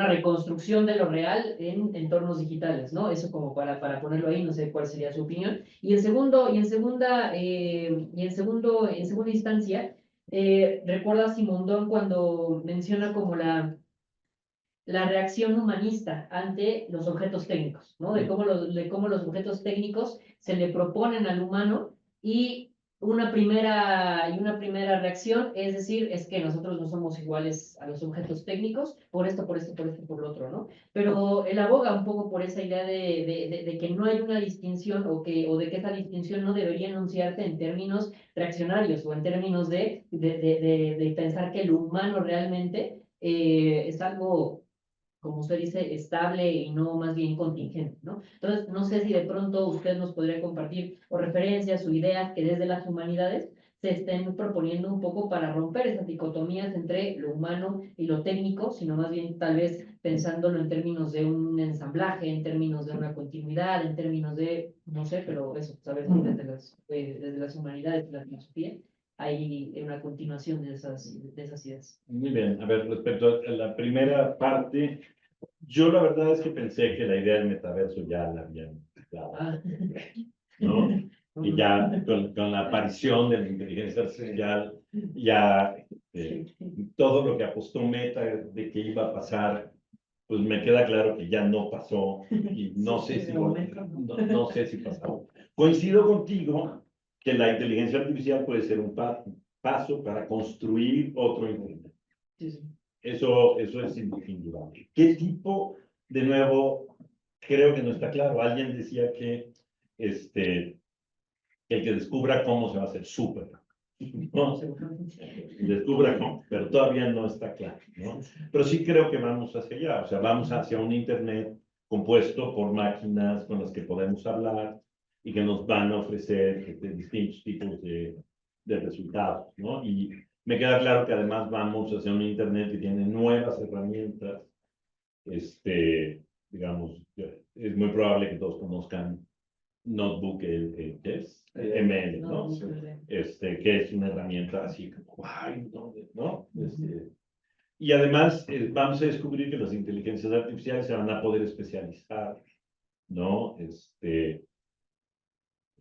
Speaker 6: reconstrucción de lo real en entornos digitales, ¿no? Eso como para ponerlo ahí, no sé cuál sería su opinión. En segunda instancia, recuerda Simondon cuando menciona como la reacción humanista ante los objetos técnicos, ¿no? De cómo los objetos técnicos se le proponen al humano y una primera reacción es decir, es que nosotros no somos iguales a los objetos técnicos, por esto, por lo otro, ¿no? Pero él aboga un poco por esa idea de que no hay una distinción o de que esa distinción no debería enunciarse en términos reaccionarios o en términos de pensar que lo humano realmente es algo como usted dice, estable y no más bien contingente, ¿no? Entonces, no sé si de pronto usted nos podría compartir o referencias o ideas que desde las humanidades se estén proponiendo un poco para romper esas dicotomías entre lo humano y lo técnico, sino más bien tal vez pensándolo en términos de un ensamblaje, en términos de una continuidad, en términos de, no sé, pero eso, saber si desde las humanidades y la filosofía hay una continuación de esas ideas.
Speaker 1: Muy bien, a ver, respecto a la primera parte, yo la verdad es que pensé que la idea del metaverso ya la habían dado,
Speaker 6: Ah.
Speaker 1: ¿no? Y ya con la aparición de la inteligencia artificial, ya todo lo que apostó Meta de que iba a pasar, pues me queda claro que ya no pasó y no sé si, no sé si pasó. Coincido contigo que la inteligencia artificial puede ser un paso para construir otro Internet.
Speaker 6: Sí, sí.
Speaker 1: Eso es indudable. ¿Qué tipo? De nuevo, creo que no está claro. Alguien decía que el que descubra cómo se va a hacer súper, ¿no? Descubra cómo, pero todavía no está claro, ¿no? Pero sí creo que vamos hacia allá, o sea, vamos hacia un Internet compuesto por máquinas con las que podemos hablar y que nos van a ofrecer distintos tipos de resultados, ¿no? Y me queda claro que además vamos hacia un Internet que tiene nuevas herramientas, digamos, es muy probable que todos conozcan Notebook, que es ML, ¿no? Que es una herramienta así como, guay, ¿no? Y además vamos a descubrir que las inteligencias artificiales se van a poder especializar, ¿no? Por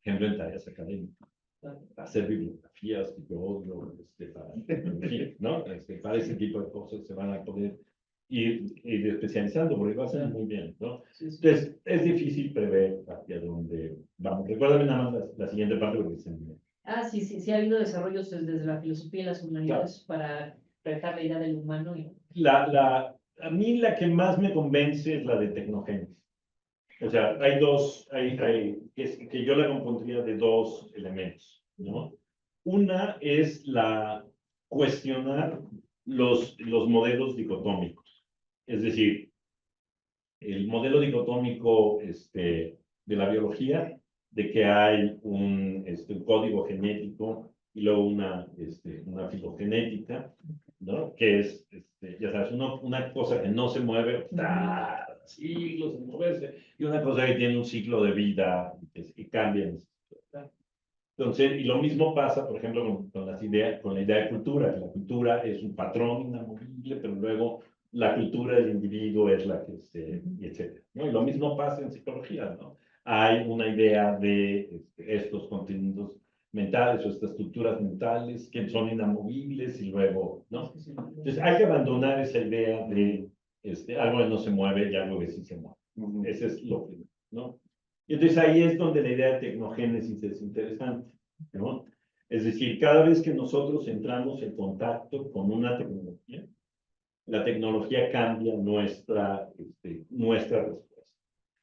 Speaker 1: ejemplo, en tareas académicas, hacer bibliografías que yo odio, ¿no? Para ese tipo de cosas se van a poder ir especializando, porque lo hacen muy bien, ¿no? Entonces, es difícil prever hacia dónde vamos. Recuérdame nada más la siguiente parte porque se me...
Speaker 6: Sí ha habido desarrollos desde la filosofía y las humanidades para tratar la idea del humano.
Speaker 1: A mí la que más me convence es la de tecnogénesis. O sea, hay dos, que yo la compondría de dos elementos, ¿no? Una es cuestionar los modelos dicotómicos. Es decir, el modelo dicotómico de la biología, de que hay un código genético y luego una filogenética, ¿no? Que es, ya sabes, una cosa que no se mueve, siglos en moverse, y una cosa que tiene un ciclo de vida y cambia. Entonces, y lo mismo pasa, por ejemplo, con la idea de cultura, que la cultura es un patrón inamovible, pero luego la cultura del individuo es la que y etcétera, ¿no? Y lo mismo pasa en psicología, ¿no? Hay una idea de estos contenidos mentales o estas estructuras mentales que son inamovibles y luego, ¿no? Entonces, hay que abandonar esa idea de algo que no se mueve y algo que sí se mueve. Ese es lo primero, ¿no? Y entonces ahí es donde la idea de tecnogénesis es interesante, ¿no? Es decir, cada vez que nosotros entramos en contacto con una tecnología, la tecnología cambia nuestra respuesta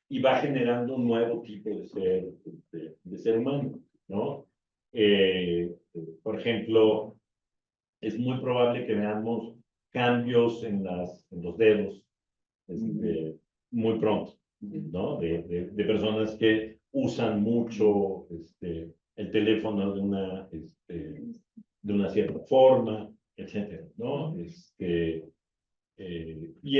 Speaker 1: y va generando un nuevo tipo de ser humano, ¿no? Por ejemplo, es muy probable que veamos cambios en los dedos muy pronto, ¿no? De personas que usan mucho el teléfono de una cierta forma, etcétera, ¿no? Y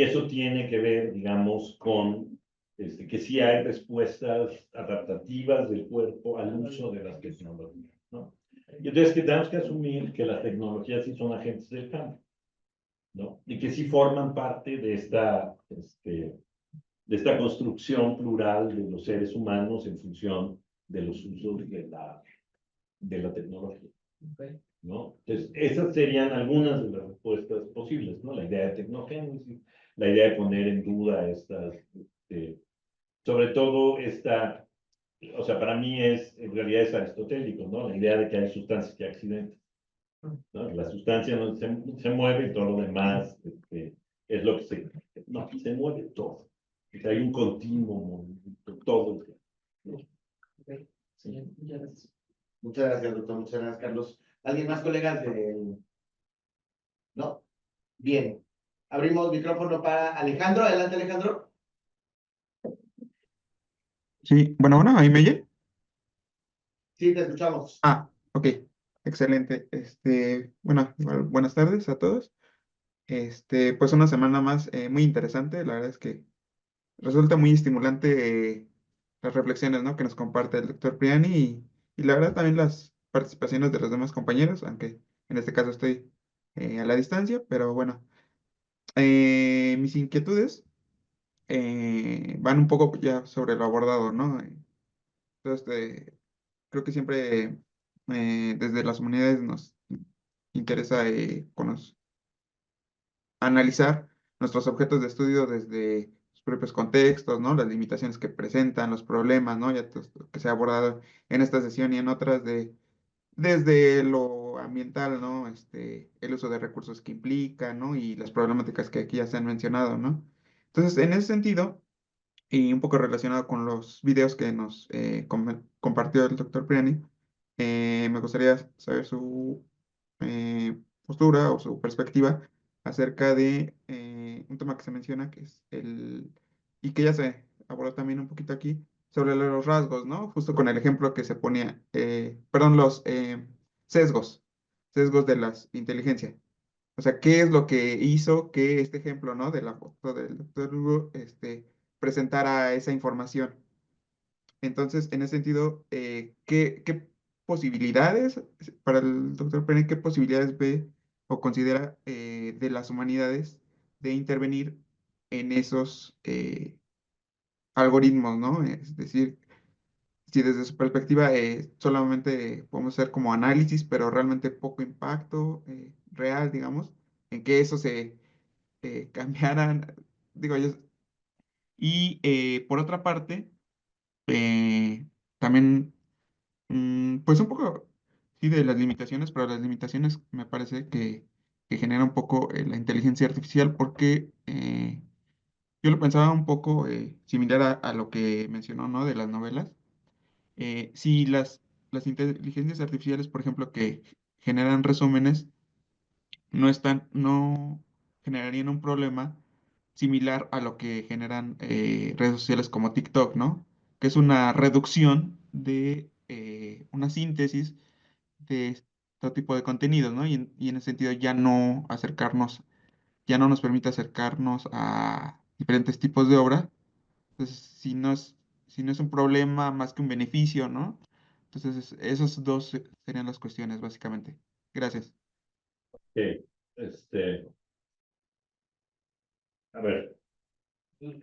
Speaker 1: eso tiene que ver, digamos, con que sí hay respuestas adaptativas del cuerpo al uso de las tecnologías, ¿no? Y entonces que tenemos que asumir que las tecnologías sí son agentes del cambio, ¿no? Y que sí forman parte de esta construcción plural de los seres humanos en función de los usos de la tecnología.
Speaker 6: Okay.
Speaker 1: ¿no? Entonces, esas serían algunas de las respuestas posibles, ¿no? La idea de tecnogénesis, la idea de poner en duda estas, sobre todo esta, o sea, para mí en realidad es aristotélico, ¿no? La idea de que hay sustancias y accidentes, ¿no? La sustancia no se mueve y todo lo demás es lo que no, se mueve todo. O sea, hay un continuo movimiento, todo.
Speaker 6: Ok, excelente, muchas gracias.
Speaker 4: Muchas gracias, doctor. Muchas gracias, Carlos. ¿Alguien más, colegas? ¿No? Bien. Abrimos micrófono para Alejandro. Adelante, Alejandro.
Speaker 7: Sí, bueno, ahí me oye.
Speaker 4: Sí, te escuchamos.
Speaker 7: Ok, excelente. Bueno, buenas tardes a todos. Pues una semana más muy interesante. La verdad es que resulta muy estimulante las reflexiones, ¿no? Que nos comparte el doctor Priani y la verdad también las participaciones de los demás compañeros, aunque en este caso estoy a la distancia, pero bueno, mis inquietudes van un poco ya sobre lo abordado, ¿no? Entonces, creo que siempre desde las humanidades nos interesa analizar nuestros objetos de estudio desde sus propios contextos, ¿no? Las limitaciones que presentan, los problemas, ¿no? Ya que se ha abordado en esta sesión y en otras desde lo ambiental, ¿no? El uso de recursos que implica, ¿no? Y las problemáticas que aquí ya se han mencionado, ¿no? Entonces, en ese sentido, y un poco relacionado con los videos que nos compartió el doctor Priani, me gustaría saber su postura o su perspectiva acerca de un tema que se menciona, que es y que ya se abordó también un poquito aquí, sobre los rasgos, ¿no? Justo con el ejemplo que se ponía, perdón, los sesgos de las inteligencias. O sea, ¿qué es lo que hizo que este ejemplo, ¿no? De la foto del doctor Hugo, presentara esa información? Entonces, en ese sentido, ¿qué posibilidades, para el doctor Pérez, qué posibilidades ve o considera de las humanidades de intervenir en esos algoritmos, ¿no? Es decir, si desde su perspectiva solamente podemos hacer como análisis, pero realmente poco impacto real, digamos, en que eso se cambiaran, digo yo. Y por otra parte, eh, también, pues un poco, sí, de las limitaciones, pero las limitaciones me parece que genera un poco la inteligencia artificial, porque yo lo pensaba un poco similar a lo que mencionó, ¿no? De las novelas. Si las inteligencias artificiales, por ejemplo, que generan resúmenes, no generarían un problema similar a lo que generan redes sociales como TikTok, ¿no? Que es una reducción de una síntesis de este tipo de contenidos, ¿no? Y en ese sentido ya no nos permite acercarnos a diferentes tipos de obra. Entonces, si no es un problema más que un beneficio, ¿no? Entonces, esos dos serían las cuestiones, básicamente. Gracias.
Speaker 1: Ok, a ver,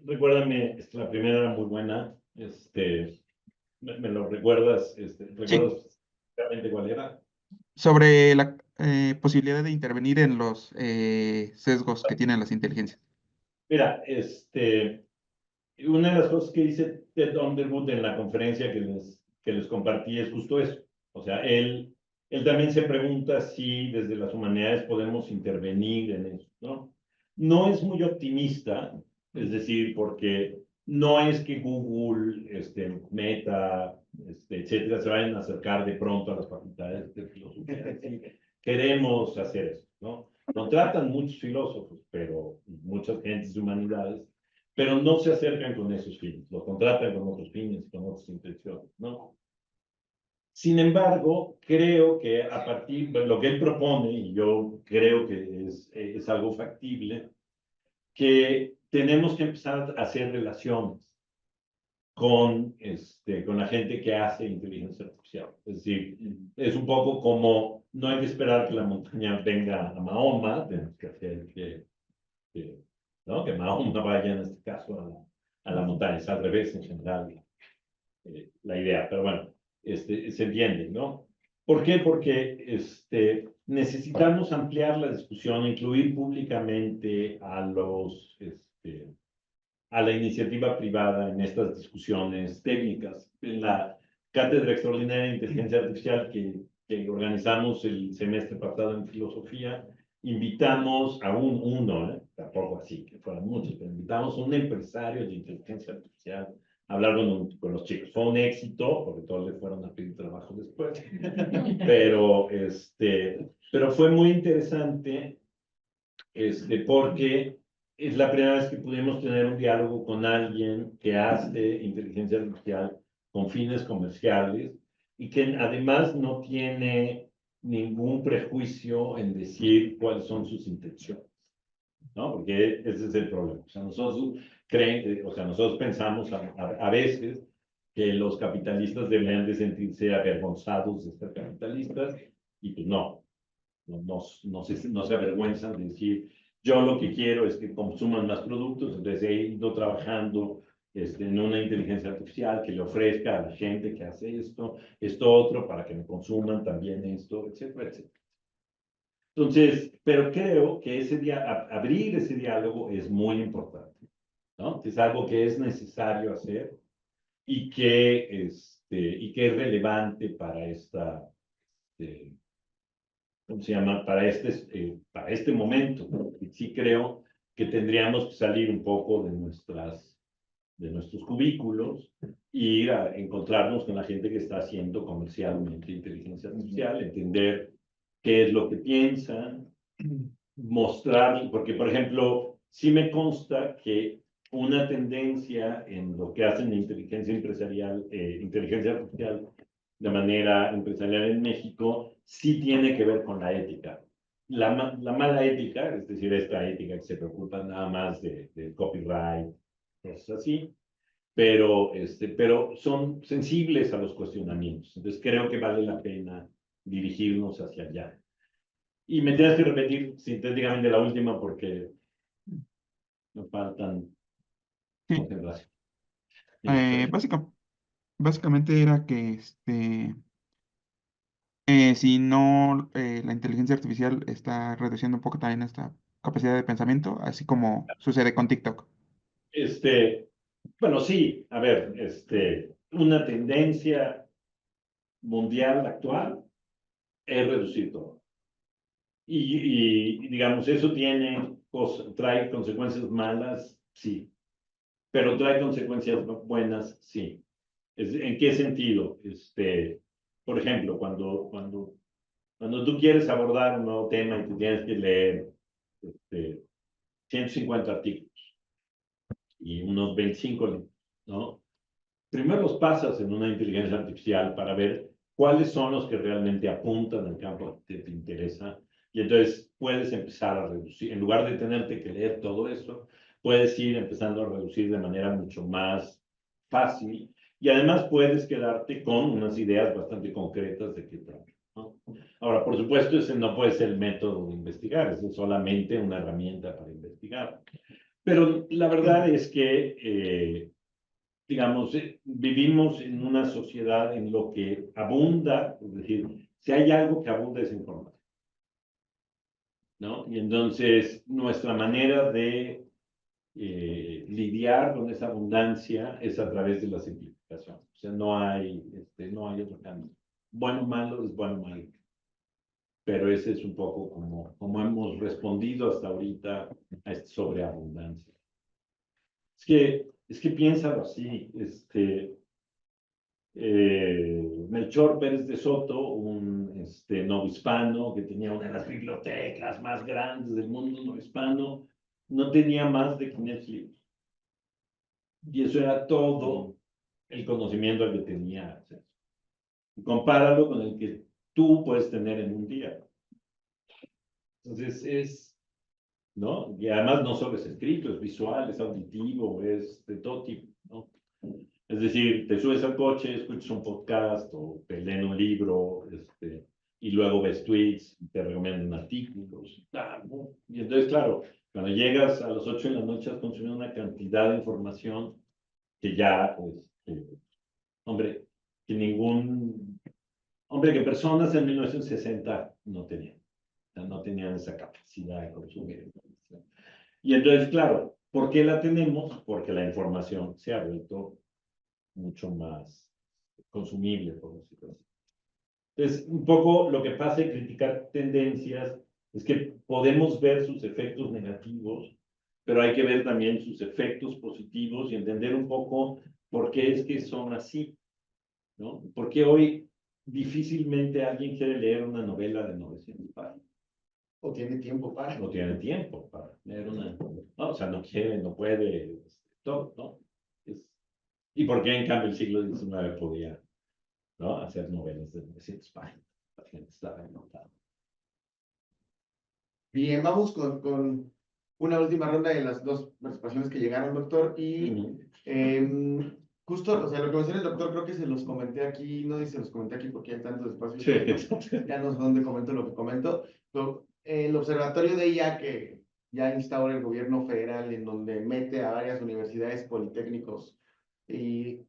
Speaker 1: recuérdame, la primera era muy buena, me lo recuerdas,
Speaker 7: Sí,
Speaker 1: ¿recuerdas exactamente cuál era?
Speaker 7: sobre la posibilidad de intervenir en los sesgos que tienen las inteligencias.
Speaker 1: Mira, una de las cosas que dice Ted Underwood en la conferencia que les compartí es justo eso. O sea, él también se pregunta si desde las humanidades podemos intervenir en eso, ¿no? No es muy optimista, es decir, porque no es que Google, Meta, etcétera, se vayan a acercar de pronto a las facultades de filosofía. Queremos hacer eso, ¿no? Contratan muchos filósofos, pero muchas gentes de humanidades, pero no se acercan con esos fines, lo contratan con otros fines, con otras intenciones, ¿no? Sin embargo, creo que a partir de lo que él propone, y yo creo que es algo factible, que tenemos que empezar a hacer relaciones con la gente que hace inteligencia artificial. Es decir, es un poco como, no hay que esperar que la montaña venga a Mahoma, tenemos que hacer ¿no? Que Mahoma vaya en este caso a la montaña, es al revés en general la idea, pero bueno, se entiende, ¿no? ¿Por qué? Porque necesitamos ampliar la discusión, incluir públicamente a a la iniciativa privada en estas discusiones técnicas. En la Cátedra Extraordinaria de Inteligencia Artificial que organizamos el semestre pasado en filosofía, invitamos a uno, tampoco así que fueran muchos, pero invitamos a un empresario de inteligencia artificial a hablar con los chicos. Fue un éxito, porque todos le fueron a pedir trabajo después. Pero fue muy interesante, porque es la primera vez que pudimos tener un diálogo con alguien que hace inteligencia artificial con fines comerciales y que además no tiene ningún prejuicio en decir cuáles son sus intenciones, ¿no? Porque ese es el problema. O sea, nosotros pensamos a veces que los capitalistas deberían de sentirse avergonzados de ser capitalistas y pues no se avergüenzan de decir, yo lo que quiero es que consuman más productos, entonces he ido trabajando en una inteligencia artificial que le ofrezca a la gente que hace esto otro, para que me consuman también esto, etcétera, etcétera. Entonces, pero creo que abrir ese diálogo es muy importante, ¿no? Es algo que es necesario hacer y que es relevante para ¿cómo se llama? Para este momento. Y sí creo que tendríamos que salir un poco de nuestros cubículos e ir a encontrarnos con la gente que está haciendo comercialmente inteligencia artificial, entender qué es lo que piensan, mostrar, porque por ejemplo, sí me consta que una tendencia en lo que hacen inteligencia artificial de manera empresarial en México, sí tiene que ver con la ética. La mala ética, es decir, esta ética que se preocupa nada más de copyright, cosas así, pero son sensibles a los cuestionamientos. Entonces creo que vale la pena dirigirnos hacia allá. Y me tienes que repetir sintéticamente la última porque me faltan
Speaker 7: Sí,
Speaker 1: concentración.
Speaker 7: básicamente era que si no, la inteligencia artificial está reduciendo un poco también esta capacidad de pensamiento, así como sucede con TikTok.
Speaker 1: Bueno, sí, a ver, una tendencia mundial actual es reducir todo. Y digamos, eso trae consecuencias malas, sí, pero trae consecuencias buenas, sí. ¿En qué sentido? Por ejemplo, cuando tú quieres abordar un nuevo tema y tú tienes que leer 150 artículos y unos 25 libros, ¿no? Primero los pasas en una inteligencia artificial para ver cuáles son los que realmente apuntan al campo que te interesa. Y entonces puedes empezar a reducir, en lugar de tenerte que leer todo eso, puedes ir empezando a reducir de manera mucho más fácil. Y además puedes quedarte con unas ideas bastante concretas de qué trata, ¿no? Ahora, por supuesto, ese no puede ser el método de investigar, es solamente una herramienta para investigar. Pero la verdad es que digamos, vivimos en una sociedad en lo que abunda, es decir, si hay algo que abunda es información, ¿no? Y entonces nuestra manera de lidiar con esa abundancia es a través de la simplificación. O sea, no hay otro cambio. Bueno o malo es bueno o malo. Pero ese es un poco como hemos respondido hasta ahorita a esta sobreabundancia. Es que piénsalo así, Melchor Pérez de Soto, un novohispano que tenía una de las bibliotecas más grandes del mundo novohispano, no tenía más de 500 libros. Y eso era todo el conocimiento al que tenía acceso. Compáralo con el que tú puedes tener en un día. Entonces ¿no? Y además no solo es escrito, es visual, es auditivo, es de todo tipo, ¿no? Es decir, te subes al coche, escuchas un podcast o te leen un libro, y luego ves tweets, te recomiendan artículos, ¿no? Y entonces, claro, cuando llegas a las 8 de la noche has consumido una cantidad de información que ya, hombre, que Hombre, que personas en 1960 no tenían. O sea, no tenían esa capacidad de consumir información. Y entonces, claro, ¿por qué la tenemos? Porque la información se ha vuelto mucho más consumible, por decirlo así. Entonces, un poco lo que pasa en criticar tendencias es que podemos ver sus efectos negativos, pero hay que ver también sus efectos positivos y entender un poco por qué es que son así, ¿no? Porque hoy difícilmente alguien quiere leer una novela de 900 páginas.
Speaker 4: O tiene tiempo para.
Speaker 1: No tiene tiempo para leer una. No, o sea, no quiere, no puede, todo, ¿no? ¿Y por qué en cambio el siglo XIX podía, ¿no? Hacer novelas de 900 páginas? La gente estaba encantada.
Speaker 4: Bien, vamos con una última ronda de las dos participaciones que llegaron, doctor. Y justo, o sea, lo que menciona el doctor, creo que se los comenté aquí, no dice, se los comenté aquí porque hay tantos espacios.
Speaker 1: Sí.
Speaker 4: Ya no sé dónde comento lo que comento. Pero, el observatorio de IA que ya instaura el gobierno federal, en donde mete a varias universidades, politécnicos y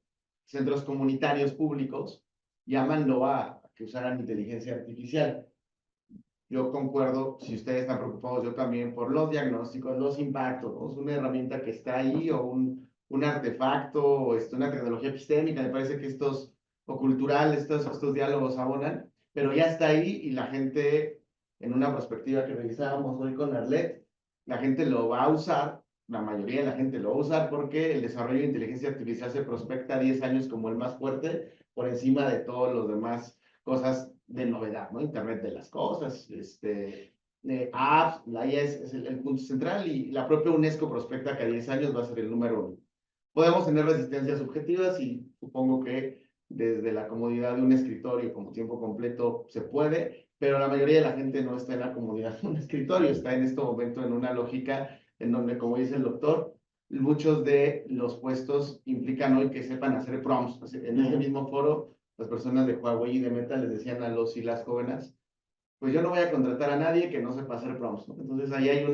Speaker 4: centros comunitarios públicos, llamando a que usaran inteligencia artificial. Yo concuerdo, si ustedes están preocupados, yo también, por los diagnósticos, los impactos, ¿no? Es una herramienta que está ahí, o un artefacto, o una tecnología epistémica, me parece que o cultural, estos diálogos abonan, pero ya está ahí y la gente, en una perspectiva que revisábamos hoy con Arlet, la gente lo va a usar, la mayoría de la gente lo va a usar porque el desarrollo de inteligencia artificial se prospecta 10 años como el más fuerte, por encima de todos los demás cosas de novedad, ¿no? Internet de las cosas, apps, la IA es el punto central, y la propia UNESCO prospecta que a 10 años va a ser el número 1. Podemos tener resistencias subjetivas y supongo que desde la comodidad de un escritorio como tiempo completo se puede, pero la mayoría de la gente no está en la comodidad de un escritorio, está en este momento en una lógica en donde, como dice el doctor, muchos de los puestos implican hoy que sepan hacer prompts. En ese mismo foro, las personas de Huawei y de Meta les decían a los y las jóvenes, pues yo no voy a contratar a nadie que no sepa hacer prompts, ¿no? Entonces ahí hay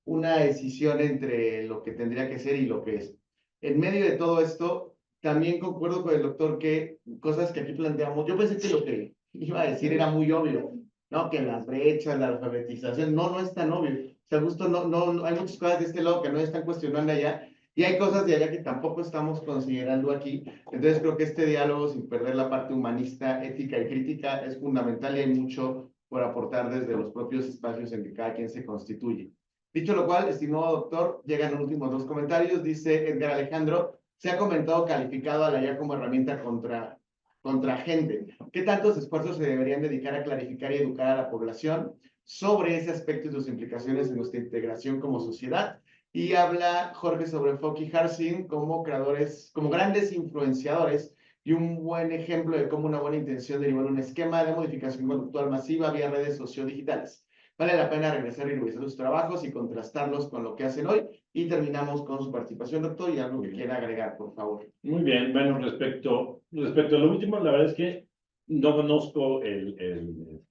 Speaker 4: una decisión entre lo que tendría que ser y lo que es. En medio de todo esto, también concuerdo con el doctor que cosas que aquí planteamos, yo pensé que lo que iba a decir era muy obvio, ¿no? Que las brechas, la alfabetización, no es tan obvio. O sea, justo no, hay muchas cosas de este lado que no están cuestionando allá, y hay cosas de allá que tampoco estamos considerando aquí. Entonces creo que este diálogo, sin perder la parte humanista, ética y crítica, es fundamental, y hay mucho por aportar desde los propios espacios en que cada quien se constituye. Dicho lo cual, estimado doctor, llegan los últimos dos comentarios. Dice Edgar Alejandro, se ha comentado calificado a la IA como herramienta contra gente. ¿Qué tantos esfuerzos se deberían dedicar a clarificar y educar a la población sobre ese aspecto y sus implicaciones en nuestra integración como sociedad? Y habla Jorge sobre Fock y Harsing como creadores, como grandes influenciadores, y un buen ejemplo de cómo una buena intención derivó en un esquema de modificación conductual masiva vía redes sociodigitales. Vale la pena regresar y revisar sus trabajos y contrastarlos con lo que hacen hoy. Y terminamos con su participación, doctor, y algo que quiera agregar, por favor.
Speaker 1: Muy bien, bueno, respecto a lo último, la verdad es que no conozco el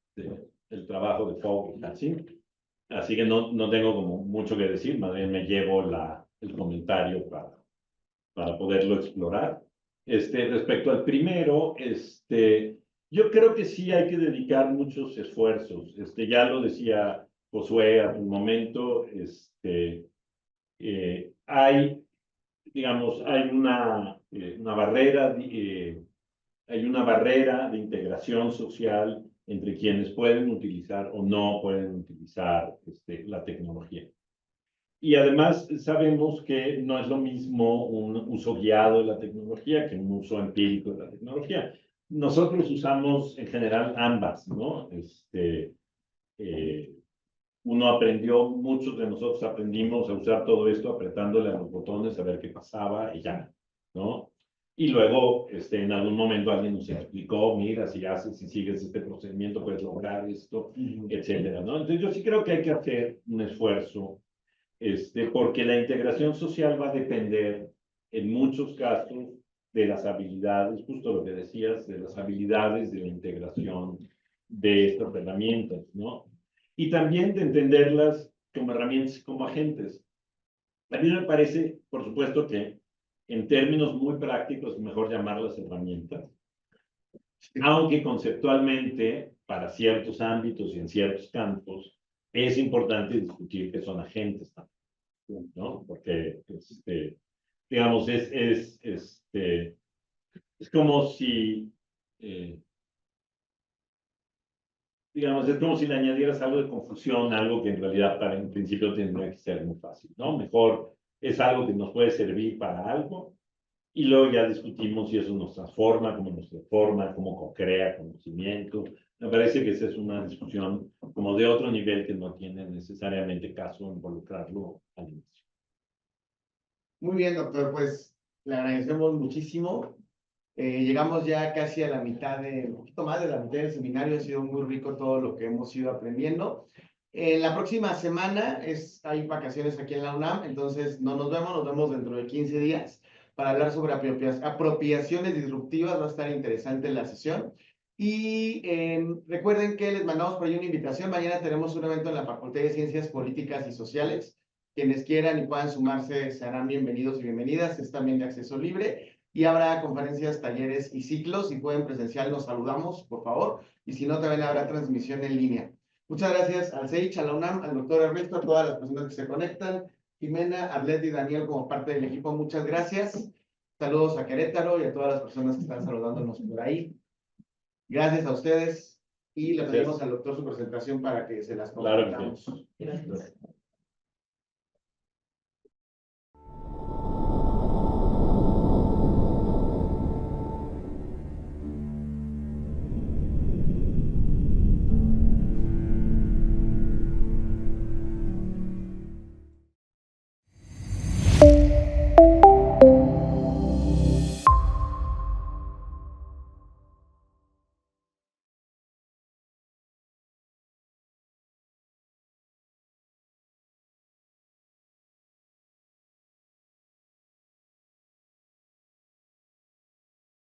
Speaker 1: trabajo de Fogg y Harsing, así que no tengo como mucho que decir, más bien me llevo el comentario para poderlo explorar. Respecto al primero, yo creo que sí hay que dedicar muchos esfuerzos. Ya lo decía Josué hace un momento, hay, digamos, hay una barrera, hay una barrera de integración social entre quienes pueden utilizar o no pueden utilizar la tecnología. Y además sabemos que no es lo mismo un uso guiado de la tecnología que un uso empírico de la tecnología. Nosotros usamos en general ambas, ¿no? Muchos de nosotros aprendimos a usar todo esto apretándole a los botones a ver qué pasaba y ya, ¿no? Y luego, en algún momento alguien nos explicó, mira, si sigues este procedimiento puedes lograr esto, etcétera, ¿no? Entonces yo sí creo que hay que hacer un esfuerzo, porque la integración social va a depender en muchos casos de las habilidades, justo lo que decías, de las habilidades de la integración de estas herramientas, ¿no? Y también de entenderlas como herramientas, como agentes. A mí me parece, por supuesto, que en términos muy prácticos es mejor llamarlas herramientas, Aunque conceptualmente, para ciertos ámbitos y en ciertos campos, es importante discutir que son agentes también, ¿no? Porque, digamos, es como si, digamos, es como si le añadieras algo de confusión, algo que en realidad para en principio tendría que ser muy fácil, ¿no? Mejor es algo que nos puede servir para algo y luego ya discutimos si eso nos transforma, cómo nos transforma, cómo co-crea conocimiento. Me parece que esa es una discusión como de otro nivel que no tiene necesariamente caso involucrarlo al inicio.
Speaker 4: Muy bien, doctor, pues le agradecemos muchísimo. Llegamos ya casi a la mitad un poquito más de la mitad del seminario. Ha sido muy rico todo lo que hemos ido aprendiendo. La próxima semana hay vacaciones aquí en la UNAM, entonces no nos vemos dentro de 15 días para hablar sobre apropiaciones disruptivas. Va a estar interesante la sesión. Y recuerden que les mandamos por ahí una invitación. Mañana tenemos un evento en la Facultad de Ciencias Políticas y Sociales. Quienes quieran y puedan sumarse serán bienvenidos y bienvenidas. Es también de acceso libre. Y habrá conferencias, talleres y ciclos. Si pueden presencial, nos saludamos, por favor. Y si no, también habrá transmisión en línea. Muchas gracias al CEICH, a la UNAM, al doctor Ernesto, a todas las personas que se conectan. Jimena, Arlet y Daniel como parte del equipo, muchas gracias. Saludos a Querétaro y a todas las personas que están saludándonos por ahí. Gracias a ustedes. Y le pedimos al doctor su presentación para que se las
Speaker 1: Claro que
Speaker 4: compartamos.
Speaker 1: sí.
Speaker 6: Gracias.